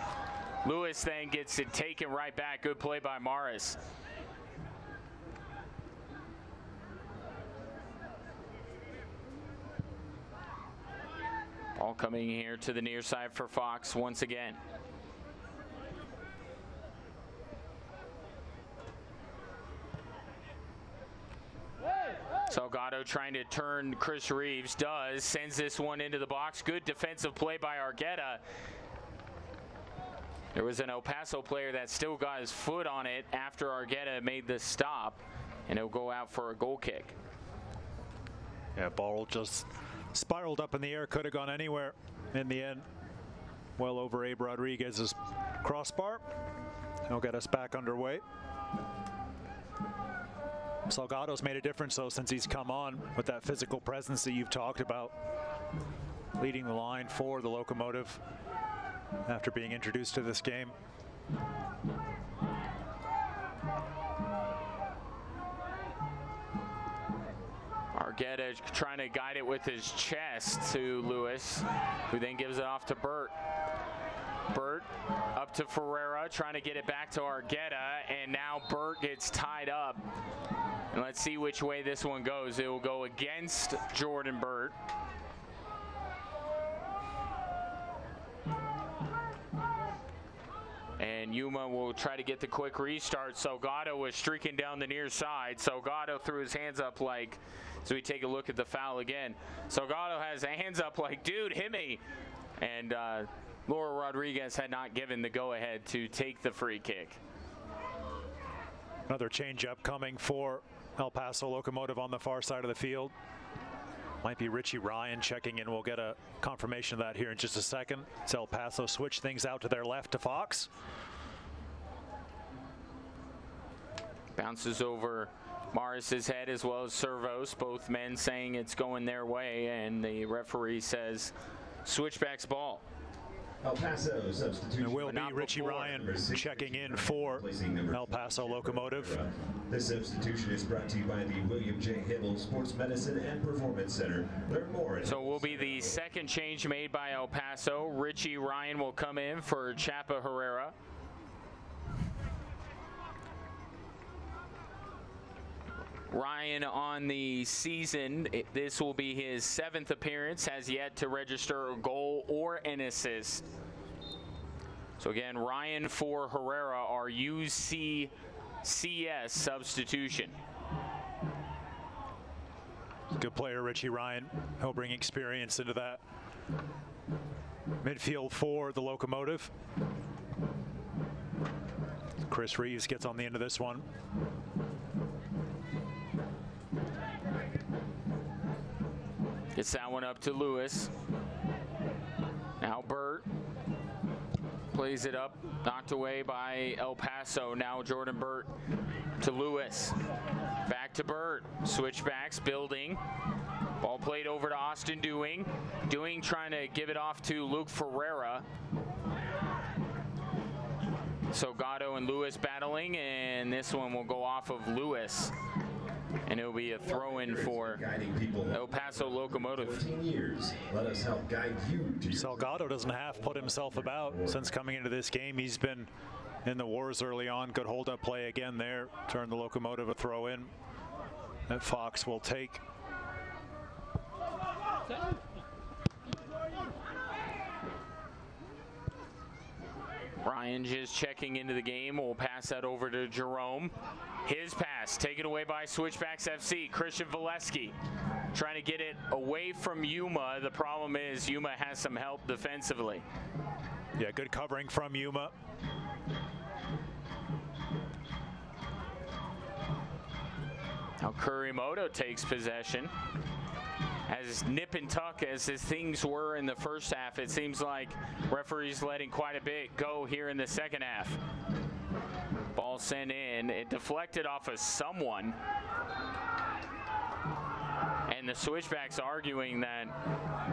Lewis then gets it taken right back. Good play by Morris. Ball coming here to the near side for Fox once again. Salgado trying to turn Chris Reeves, does, sends this one into the box. Good defensive play by Argetta. There was an El Paso player that still got his foot on it after Argetta made the stop, and it'll go out for a goal kick. Yeah, ball just spiraled up in the air, could have gone anywhere in the end. Well over Abe Rodriguez's crossbar. He'll get us back underway. Salgado's made a difference, though, since he's come on with that physical presence that you've talked about, leading the line for the Locomotive after being introduced to this game. Argetta trying to guide it with his chest to Lewis, who then gives it off to Burt. Burt up to Ferreira, trying to get it back to Argetta, and now Burt gets tied up. And let's see which way this one goes. It will go against Jordan Burt. And Yuma will try to get the quick restart. Salgado was streaking down the near side. Salgado threw his hands up like, so we take a look at the foul again. Salgado has hands up like, dude, hit me. And Laura Rodriguez had not given the go-ahead to take the free kick. Another change-up coming for El Paso Locomotive on the far side of the field. Might be Richie Ryan checking in. We'll get a confirmation of that here in just a second. It's El Paso switch things out to their left to Fox. Bounces over Morris's head as well as Servos. Both men saying it's going their way, and the referee says Switchbacks ball. El Paso substitution. It will be Richie Ryan checking in for El Paso Locomotive. This substitution is brought to you by the William J. Hibble Sports Medicine and Performance Center. Learn more. So will be the second change made by El Paso. Richie Ryan will come in for Chapa Herrera. Ryan on the season, this will be his 7th appearance, has yet to register a goal or an assist. So again, Ryan for Herrera, our UCCS substitution. Good player, Richie Ryan. He'll bring experience into that midfield for the Locomotive. Chris Reeves gets on the end of this one. Gets that one up to Lewis. Now Burt plays it up, knocked away by El Paso. Now Jordan Burt to Lewis. Back to Burt. Switchbacks, building. Ball played over to Austin Dewing. Dewing trying to give it off to Luke Ferreira. So Gatto and Lewis battling, and this one will go off of Lewis. And it'll be a throw-in for El Paso Locomotive. 14 years. Let us help guide you to Salgado doesn't have put himself about since coming into this game. He's been in the wars early on. Good hold-up play again there. Turn the Locomotive a throw-in that Fox will take. Ryan just checking into the game. We'll pass that over to Jerome. His pass taken away by Switchbacks FC. Christian Valesky trying to get it away from Yuma. The problem is Yuma has some help defensively. Yeah, good covering from Yuma. Now Kuramoto takes possession. As nip and tuck as his things were in the first half, it seems like referees letting quite a bit go here in the second half. Ball sent in. It deflected off of someone. And the Switchbacks arguing that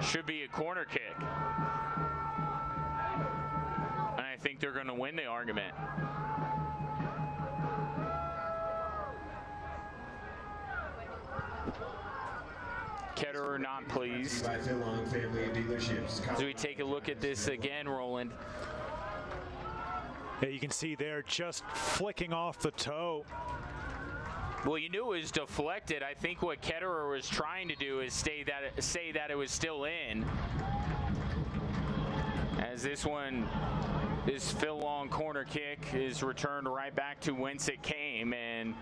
should be a corner kick. And I think they're going to win the argument. Ketterer not pleased. As we take a look at this again, Roland. Yeah, you can see there just flicking off the toe. Well, you knew it was deflected. I think what Ketterer was trying to do is say that it was still in. As this Phil Long corner kick is returned right back to whence it came, and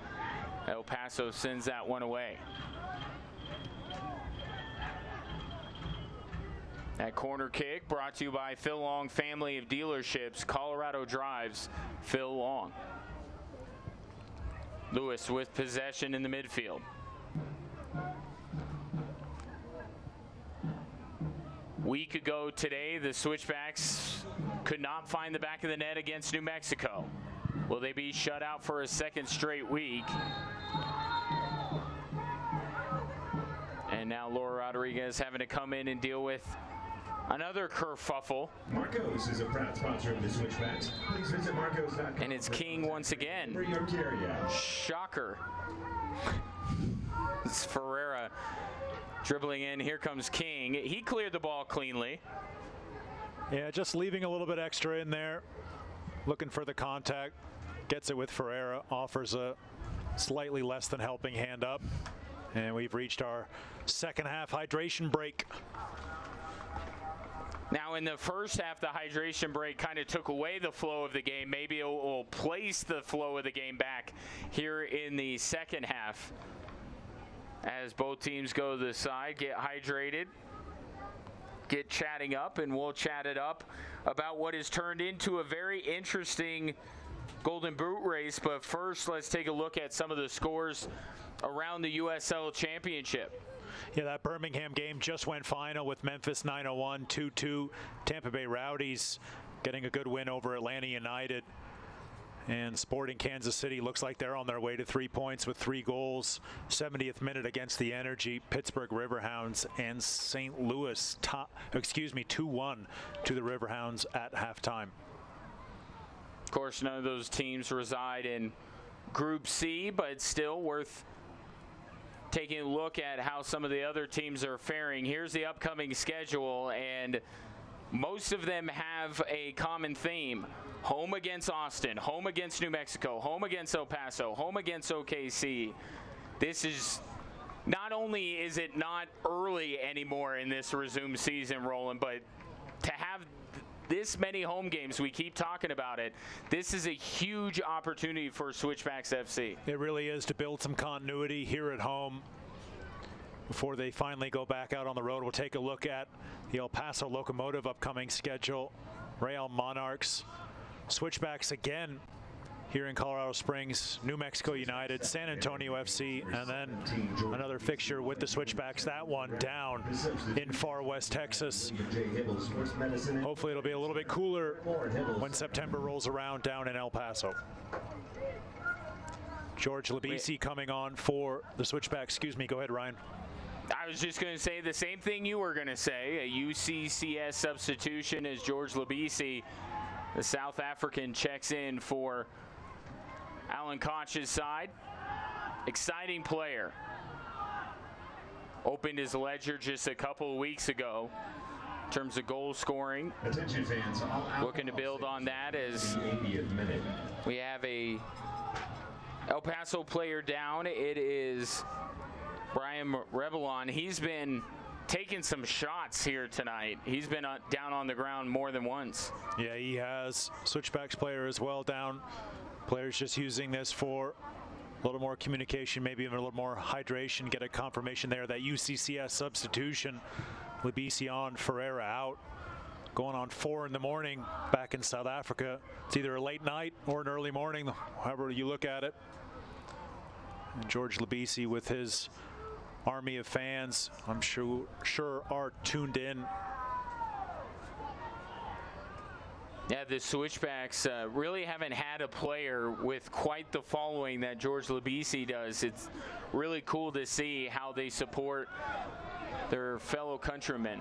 El Paso sends that one away. That corner kick brought to you by Phil Long Family of Dealerships. Colorado drives Phil Long. Lewis with possession in the midfield. Week ago today, the Switchbacks could not find the back of the net against New Mexico. Will they be shut out for a second straight week? And now Laura Rodriguez having to come in and deal with another kerfuffle. Marcos is a proud sponsor of the Switchbacks. Please visit Marcos.com. And it's King once again. For your carryout. Shocker. It's Ferreira dribbling in. Here comes King. He cleared the ball cleanly. Yeah, just leaving a little bit extra in there. Looking for the contact. Gets it with Ferreira. Offers a slightly less than helping hand up. And we've reached our second half hydration break. Now, in the first half, the hydration break kind of took away the flow of the game. Maybe it will place the flow of the game back here in the second half as both teams go to the side, get hydrated, get chatting up, and we'll chat it up about what has turned into a very interesting Golden Boot race. But first, let's take a look at some of the scores around the USL Championship. Yeah, that Birmingham game just went final with Memphis 901, 2-2. Tampa Bay Rowdies getting a good win over Atlanta United. And Sporting Kansas City looks like they're on their way to 3 points with 3 goals. 70th minute against the Energy. Pittsburgh Riverhounds and St. Louis, 2-1 to the Riverhounds at halftime. Of course, none of those teams reside in Group C, but it's still worth taking a look at how some of the other teams are faring. Here's the upcoming schedule, and most of them have a common theme. Home against Austin, home against New Mexico, home against El Paso, home against OKC. This is, not only is it not early anymore in this resumed season, Roland, but to have this many home games, we keep talking about it. This is a huge opportunity for Switchbacks FC. It really is, to build some continuity here at home before they finally go back out on the road. We'll take a look at the El Paso Locomotive upcoming schedule. Real Monarchs, Switchbacks again here in Colorado Springs, New Mexico United, San Antonio FC, and then another fixture with the Switchbacks, that one down in far west Texas. Hopefully it'll be a little bit cooler when September rolls around down in El Paso. George Labisi coming on for the Switchbacks. Excuse me, go ahead, Ryan. I was just going to say the same thing you were going to say. A UCCS substitution as George Labisi, the South African, checks in for Alan Koch's side. Exciting player. Opened his ledger just a couple of weeks ago in terms of goal scoring. Attention fans, looking to build on that as we have a El Paso player down. It is Brian Revlon. He's been taking some shots here tonight. He's been down on the ground more than once. Yeah, he has. Switchbacks player as well down. Players just using this for a little more communication, maybe even a little more hydration, get a confirmation there. That UCCS substitution, Labisi on, Ferreira out. Going on 4 in the morning back in South Africa. It's either a late night or an early morning, however you look at it. And George Labisi with his army of fans, I'm sure are tuned in. Yeah, the Switchbacks really haven't had a player with quite the following that George Labisi does. It's really cool to see how they support their fellow countrymen.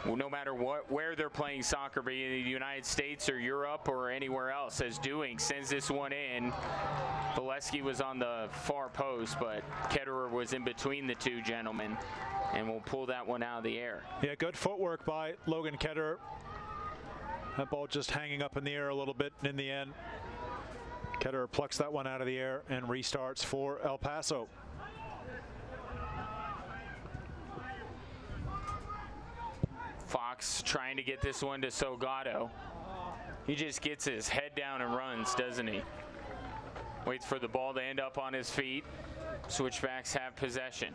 Well, no matter where they're playing soccer, be it in the United States or Europe or anywhere else, as doing, sends this one in. Valesky was on the far post, but Ketterer was in between the two gentlemen, and we'll pull that one out of the air. Yeah, good footwork by Logan Ketterer. That ball just hanging up in the air a little bit, and in the end, Ketterer plucks that one out of the air and restarts for El Paso. Fox trying to get this one to Salgado. He just gets his head down and runs, doesn't he? Waits for the ball to end up on his feet. Switchbacks have possession.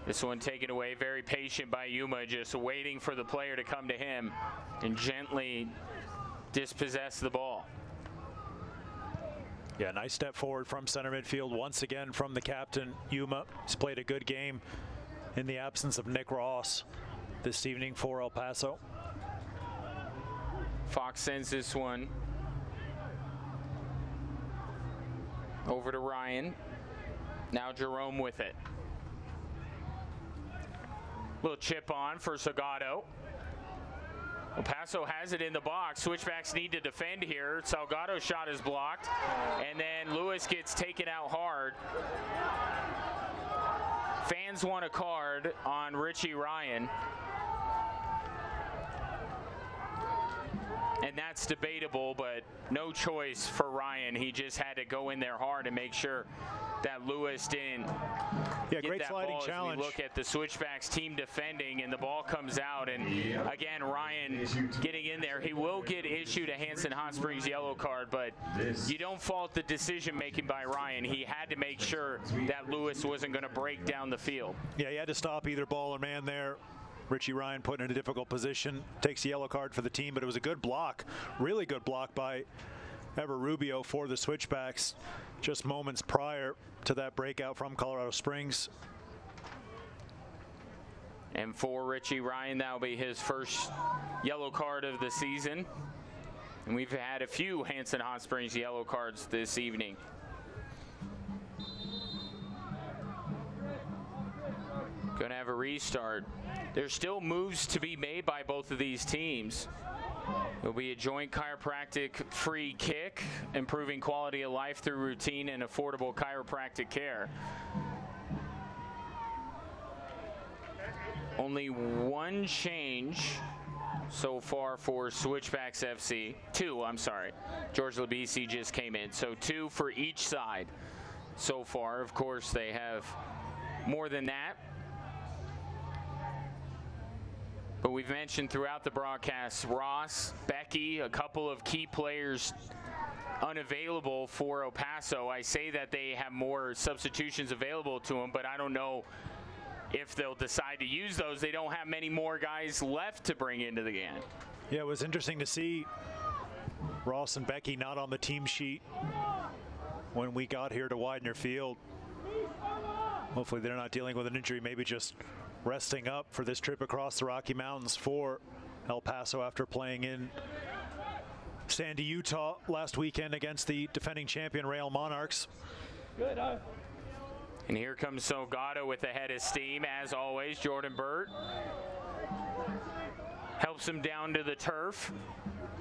This one taken away, very patient by Yuma, just waiting for the player to come to him and gently dispossess the ball. Yeah, nice step forward from center midfield once again from the captain, Yuma. He's played a good game in the absence of Nick Ross this evening for El Paso. Fox sends this one over to Ryan. Now Jerome with it. Little chip on for Salgado. El Paso has it in the box. Switchbacks need to defend here. Salgado's shot is blocked. And then Lewis gets taken out hard. Fans want a card on Richie Ryan. And that's debatable, but no choice for Ryan. He just had to go in there hard and make sure that Lewis didn't get great that sliding ball. challenge. As we look at the Switchbacks team defending, and the ball comes out, and again, Ryan getting in there. He will get issued a Hanson Hot Springs yellow card, but you don't fault the decision making by Ryan. He had to make sure that Lewis wasn't going to break down the field. Yeah, he had to stop either ball or man there. Richie Ryan put in a difficult position, takes the yellow card for the team, but it was a good block, really good block by Ever Rubio for the Switchbacks just moments prior to that breakout from Colorado Springs. And for Richie Ryan, that'll be his first yellow card of the season. And we've had a few Hanson Hot Springs yellow cards this evening. Going to have a restart. There's still moves to be made by both of these teams. It'll be a joint chiropractic free kick, improving quality of life through routine and affordable chiropractic care. Only one change so far for Switchbacks FC. Two, I'm sorry. George Labisi just came in. So 2 for each side so far. Of course, they have more than that. But we've mentioned throughout the broadcast, Ross, Becky, a couple of key players unavailable for El Paso. I say that they have more substitutions available to them, but I don't know if they'll decide to use those. They don't have many more guys left to bring into the game. Yeah, it was interesting to see Ross and Becky not on the team sheet when we got here to Widener Field. Hopefully they're not dealing with an injury, maybe just resting up for this trip across the Rocky Mountains for El Paso after playing in Sandy, Utah last weekend against the defending champion Rail Monarchs. Good. And here comes Salgado with the head of steam, as always. Jordan Burt helps him down to the turf.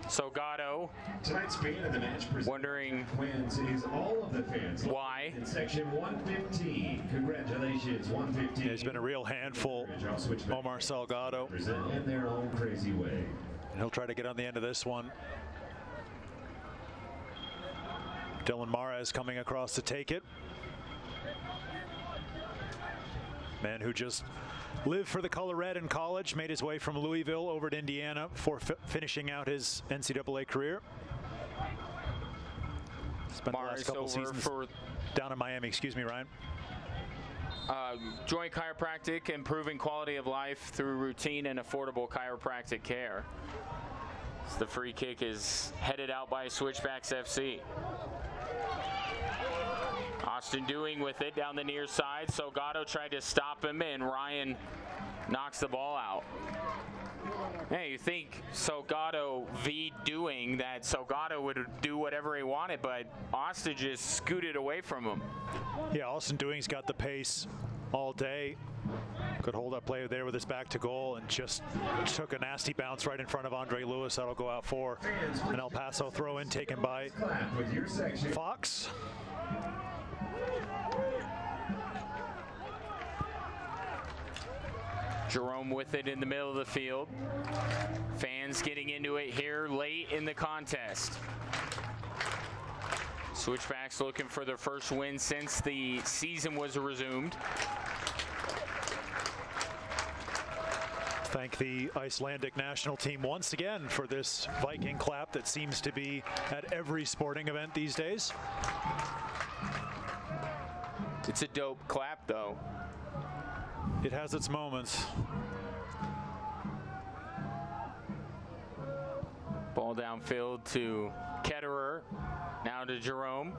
Salgado Tonight's fan of the match wondering wins is all of the fans. Why? In section 115. Congratulations, 115. Yeah, he's been a real handful, Omar Salgado. In their own crazy way. And he'll try to get on the end of this one. Dylan Mares coming across to take it. Man who just lived for the color red in college, made his way from Louisville over to Indiana before finishing out his NCAA career. Spent the last couple seasons down in Miami. Excuse me, Ryan. Joint chiropractic, improving quality of life through routine and affordable chiropractic care. So the free kick is headed out by Switchbacks FC. Austin Doing with it down the near side. Salgado tried to stop him, and Ryan knocks the ball out. Hey, you think Salgado v. Doing, that Salgado would do whatever he wanted, but Austin just scooted away from him. Yeah, Austin Doing's got the pace all day. Good hold-up play there with his back to goal, and just took a nasty bounce right in front of Andre Lewis. That'll go out for an El Paso throw-in taken by Fox. Jerome with it in the middle of the field. Fans getting into it here late in the contest. Switchbacks looking for their first win since the season was resumed. Thank the Icelandic national team once again for this Viking clap that seems to be at every sporting event these days. It's a dope clap, though. It has its moments. Ball downfield to Ketterer. Now to Jerome.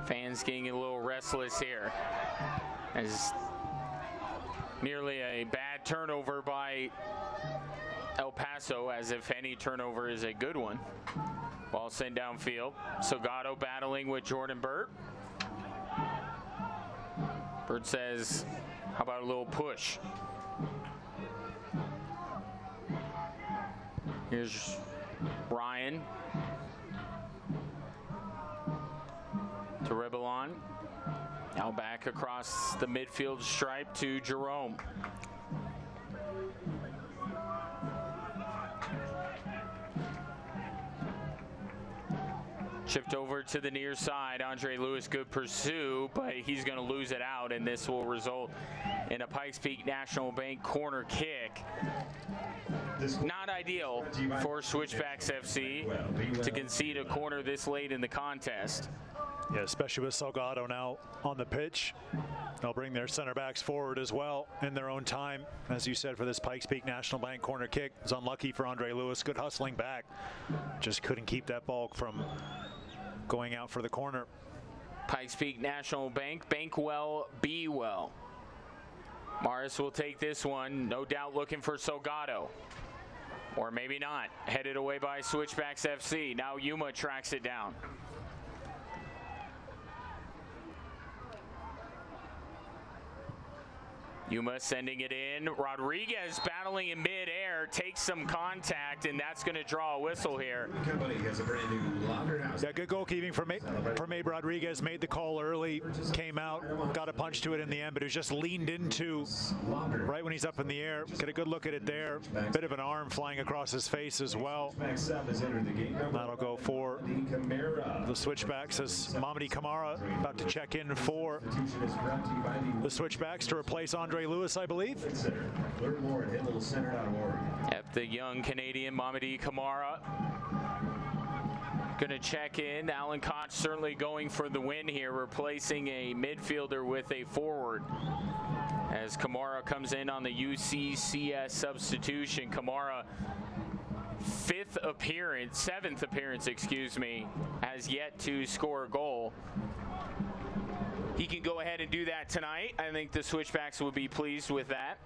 Fans getting a little restless here, as nearly a bad turnover by El Paso, as if any turnover is a good one. Ball sent downfield. Salgado battling with Jordan Burt. Burt says, how about a little push? Here's Ryan to Revlon. Now back across the midfield stripe to Jerome. Chipped over to the near side. Andre Lewis, good pursue, but he's going to lose it out, and this will result in a Pikes Peak National Bank corner kick. Not ideal for Switchbacks FC to concede a corner this late in the contest. Yeah, especially with Salgado now on the pitch. They'll bring their center backs forward as well in their own time. As you said, for this Pikes Peak National Bank corner kick, it was unlucky for Andre Lewis. Good hustling back. Just couldn't keep that ball from going out for the corner. Pikes Peak National Bank, bank well, be well. Morris will take this one, no doubt looking for Salgado. Or maybe not. Headed away by Switchbacks FC. Now Yuma tracks it down. Yuma sending it in. Rodriguez battling in midair, takes some contact, and that's going to draw a whistle here. Company has a brand new laundry house. Yeah, good goalkeeping from Abe Rodriguez. Made the call early, came out, got a punch to it in the end, but it was just leaned into right when he's up in the air. Get a good look at it there. Bit of an arm flying across his face as well. That'll go for the Switchbacks as Mamadi Kamara about to check in for the Switchbacks to replace Andre Lewis, I believe. Learn more at hitlittlecenter.org. Yep, the young Canadian Mamadi Kamara going to check in. Alan Koch certainly going for the win here, replacing a midfielder with a forward. As Kamara comes in on the UCCS substitution. Kamara, seventh appearance, has yet to score a goal. He can go ahead and do that tonight. I think the Switchbacks will be pleased with that.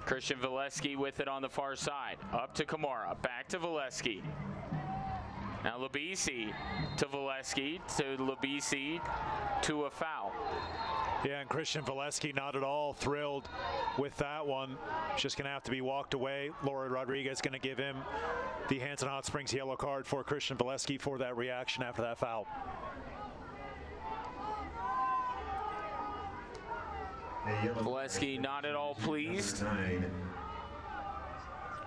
Christian Valesky with it on the far side. Up to Kamara, back to Valesky. Now Labisi to Valesky, to Labisi, to a foul. Yeah, and Christian Valesky not at all thrilled with that one. Just going to have to be walked away. Laura Rodriguez going to give him the Hanson Hot Springs yellow card for Christian Valesky for that reaction after that foul. Valesky not at all pleased.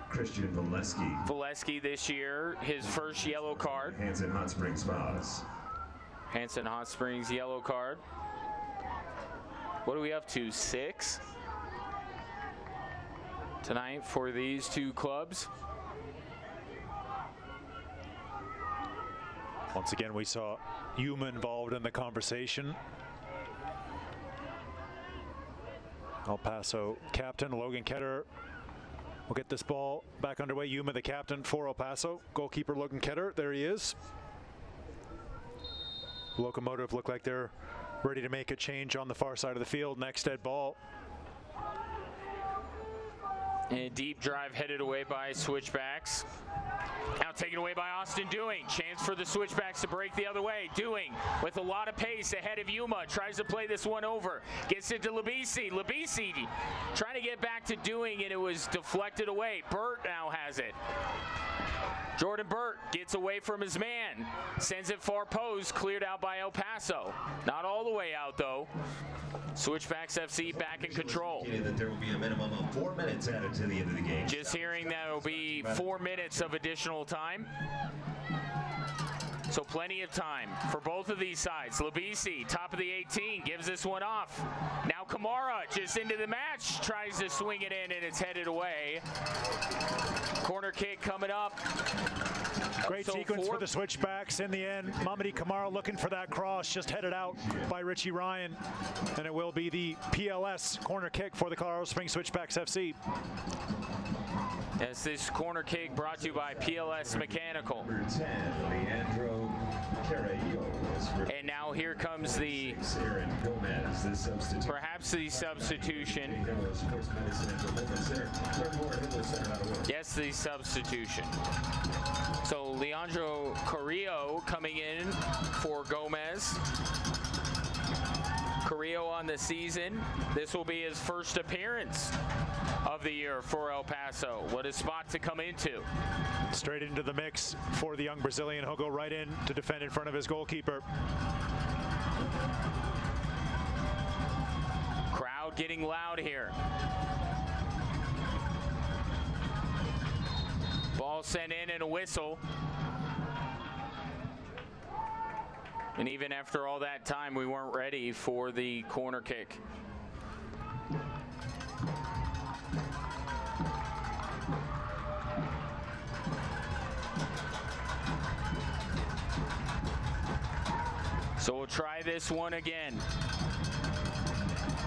Christian Valesky. Valesky this year, his first yellow card. Hanson Hot Springs Spas. Hanson Hot Springs yellow card. What are we up to? 6 tonight for these two clubs. Once again, we saw Yuma involved in the conversation. El Paso captain Logan Ketter will get this ball back underway. Yuma, the captain for El Paso. Goalkeeper Logan Ketter, there he is. Locomotive look like they're ready to make a change on the far side of the field. Next dead ball. And a deep drive headed away by Switchbacks. Now taken away by Austin Dewing. Chance for the Switchbacks to break the other way. Dewing with a lot of pace ahead of Yuma. Tries to play this one over. Gets it to Labisi. Labisi trying to get back to Dewing, and it was deflected away. Burt now has it. Jordan Burt gets away from his man. Sends it far post. Cleared out by El Paso. Not all the way out, though. Switchbacks FC back in control. That there will be a minimum of 4 minutes added to the end of the game. Just hearing that it will be 4 minutes of additional time. So plenty of time for both of these sides. Labisi, top of the 18, gives this one off. Now Kamara just into the match, tries to swing it in, and it's headed away. Corner kick coming up. Great sequence for the Switchbacks in the end. Mamadi Kamara looking for that cross, just headed out by Richie Ryan. And it will be the PLS corner kick for the Colorado Springs Switchbacks FC. As this corner kick brought to you by PLS Mechanical. Leandro Carrillo. And now here comes the perhaps the substitution. Yes, the substitution. So Leandro Carrillo coming in for Gomez. Carrillo on the season. This will be his first appearance of the year for El Paso. What a spot to come into. Straight into the mix for the young Brazilian. He'll go right in to defend in front of his goalkeeper. Crowd getting loud here. Ball sent in and a whistle. And even after all that time, we weren't ready for the corner kick. So we'll try this one again.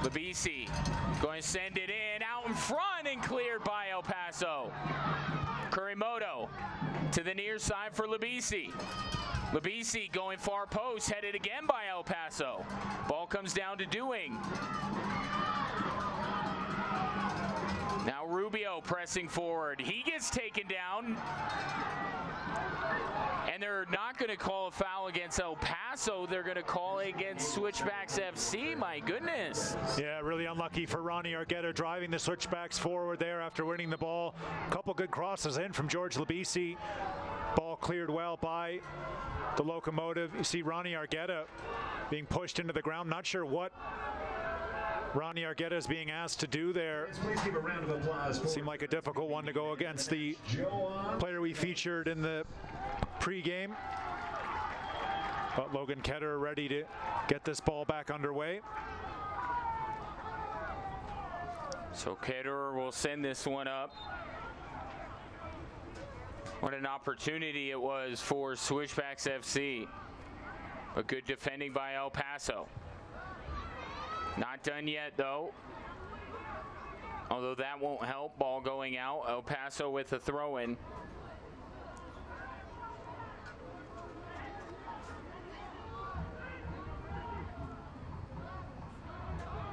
Labisi going to send it in, out in front, and cleared by El Paso. Kuramoto to the near side for Labisi. Labisi going far post, headed again by El Paso. Ball comes down to Dewing. Now Rubio pressing forward. He gets taken down. And they're not going to call a foul against El Paso. They're going to call it against Switchbacks FC. My goodness. Yeah, really unlucky for Ronnie Argetta driving the Switchbacks forward there after winning the ball. A couple good crosses in from George Labisi. Ball cleared well by the Locomotive. You see Ronnie Argetta being pushed into the ground. Not sure what Ronnie Argetta is being asked to do there. Please give a round of applause. Seemed like a difficult one to go against the player we featured in the pregame. But Logan Ketter ready to get this ball back underway. So Ketterer will send this one up. What an opportunity it was for Switchbacks FC. But good defending by El Paso. Not done yet, though. Although that won't help. Ball going out. El Paso with a throw-in.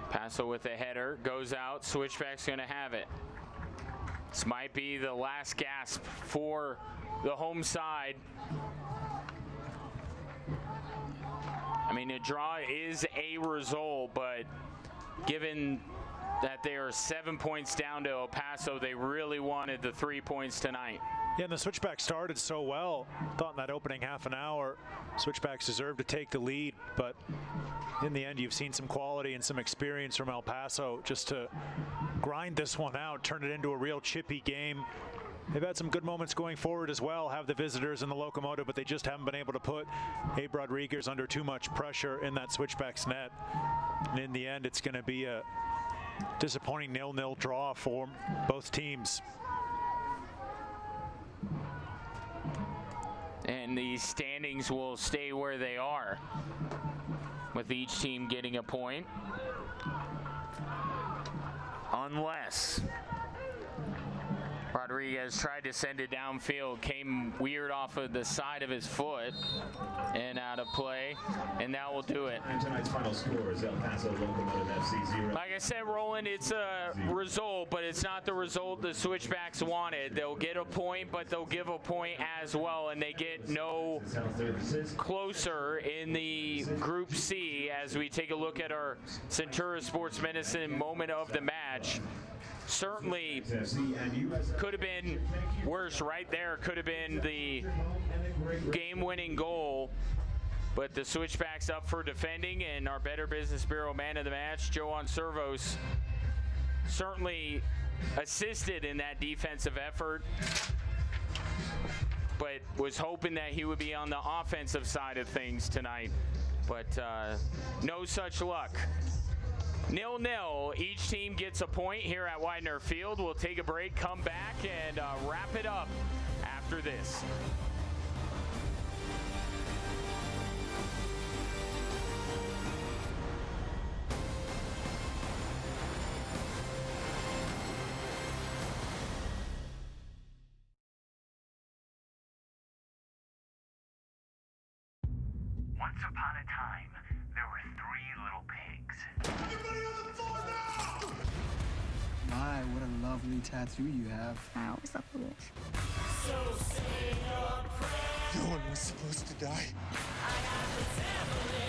Paso with a header. Goes out. Switchback's going to have it. This might be the last gasp for the home side. I mean, a draw is a result, but given that they are 7 points down to El Paso, they really wanted the 3 points tonight. Yeah, and the Switchbacks started so well. Thought in that opening half an hour, Switchbacks deserved to take the lead, but in the end, you've seen some quality and some experience from El Paso just to grind this one out, turn it into a real chippy game. They've had some good moments going forward as well, have the visitors in the Locomotive, but they just haven't been able to put Abe Rodriguez under too much pressure in that Switchbacks net. And in the end, it's going to be a disappointing 0-0 draw for both teams. And the standings will stay where they are, with each team getting a point. Unless Rodriguez tried to send it downfield, came weird off of the side of his foot and out of play, and that will do it. And tonight's final score is El Paso Locomotive FC 0. Like I said, Roland, it's a result, but it's not the result the Switchbacks wanted. They'll get a point, but they'll give a point as well, and they get no closer in the Group C as we take a look at our Centura Sports Medicine moment of the match. Certainly could have been worse right there. Could have been the game-winning goal. But the Switchbacks up for defending, and our Better Business Bureau man of the match, Joan Servos, certainly assisted in that defensive effort, but was hoping that he would be on the offensive side of things tonight. But no such luck. 0-0. Each team gets a point here at Widener Field. We'll take a break, come back, and wrap it up after this. Once upon a time, there were 3 little pigs. Everybody on the floor now! My, what a lovely tattoo you have. I always love the wish. So say your prayer. No one was supposed to die. I got the devil in me.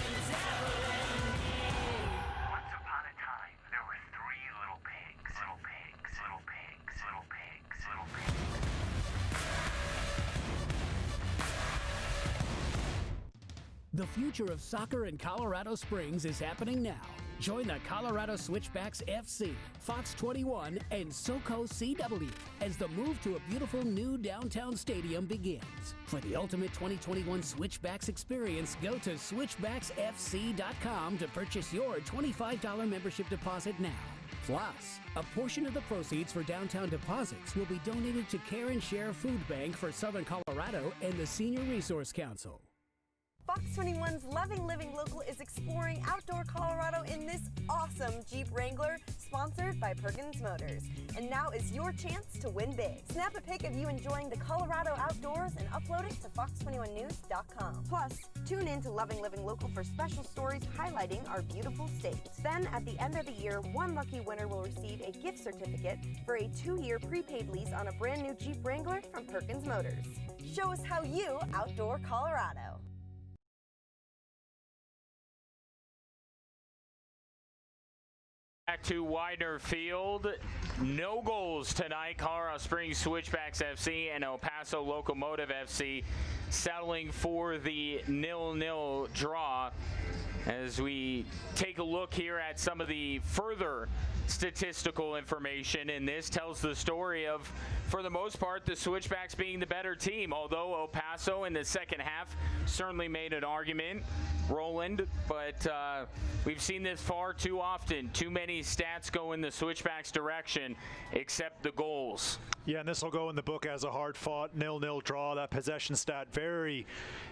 Once upon a time, there were 3 little pigs. Little pigs, little pigs, little pigs, little pigs. The future of soccer in Colorado Springs is happening now. Join the Colorado Switchbacks FC, Fox 21, and SoCo CW as the move to a beautiful new downtown stadium begins. For the ultimate 2021 Switchbacks experience, go to switchbacksfc.com to purchase your $25 membership deposit now. Plus, a portion of the proceeds for downtown deposits will be donated to Care and Share Food Bank for Southern Colorado and the Senior Resource Council. Fox 21's Loving Living Local is exploring outdoor Colorado in this awesome Jeep Wrangler, sponsored by Perkins Motors. And now is your chance to win big. Snap a pic of you enjoying the Colorado outdoors and upload it to fox21news.com. Plus, tune in to Loving Living Local for special stories highlighting our beautiful state. Then, at the end of the year, one lucky winner will receive a gift certificate for a 2-year prepaid lease on a brand new Jeep Wrangler from Perkins Motors. Show us how you outdoor Colorado. Back to Widener Field. No goals tonight. Colorado Springs Switchbacks FC and El Paso Locomotive FC settling for the 0-0 draw as we take a look here at some of the further statistical information, and this tells the story of, for the most part, the Switchbacks being the better team, although El Paso in the second half certainly made an argument, Roland, but we've seen this far too often. Too many stats go in the Switchbacks' direction, except the goals. Yeah, and this will go in the book as a hard-fought 0-0 draw. That possession stat very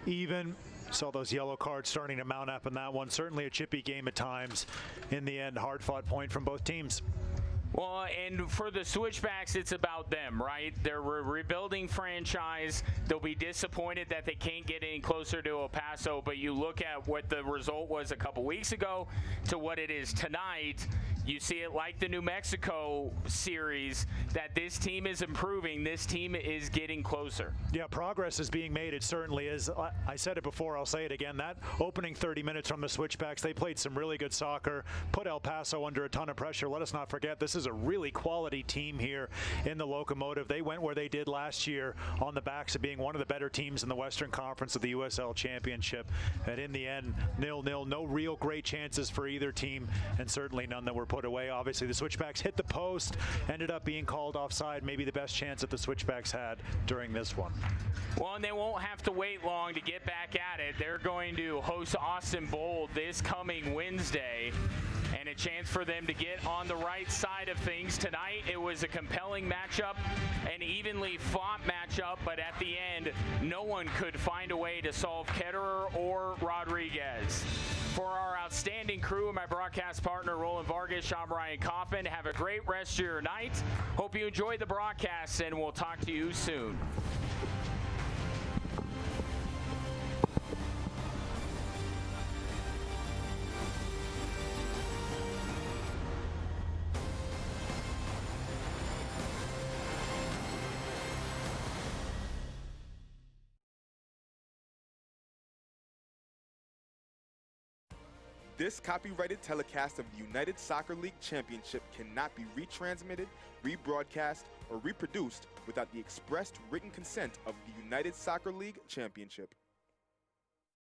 even. Saw those yellow cards starting to mount up in that one. Certainly a chippy game at times. In the end, hard-fought point from both teams. Well, and for the Switchbacks, it's about them, right? They're a rebuilding franchise. They'll be disappointed that they can't get any closer to El Paso, but you look at what the result was a couple weeks ago to what it is tonight, you see it like the New Mexico series, that this team is improving. This team is getting closer. Yeah, progress is being made. It certainly is. I said it before, I'll say it again. That opening 30 minutes from the Switchbacks, they played some really good soccer, put El Paso under a ton of pressure. Let us not forget, this is a really quality team here in the Locomotive. They went where they did last year on the backs of being one of the better teams in the Western Conference of the USL Championship. And in the end, 0-0, no real great chances for either team, and certainly none that were put away. Obviously, the Switchbacks hit the post, ended up being called offside, maybe the best chance that the Switchbacks had during this one. Well, and they won't have to wait long to get back at it. They're going to host Austin Bold this coming Wednesday, and a chance for them to get on the right side of things. Tonight, it was a compelling matchup, an evenly fought matchup, but at the end, no one could find a way to solve Ketterer or Rodriguez. For our outstanding crew and my broadcast partner, Roland Vargas, I'm Ryan Coffin. Have a great rest of your night. Hope you enjoyed the broadcast, and we'll talk to you soon. This copyrighted telecast of the United Soccer League Championship cannot be retransmitted, rebroadcast, or reproduced without the expressed written consent of the United Soccer League Championship.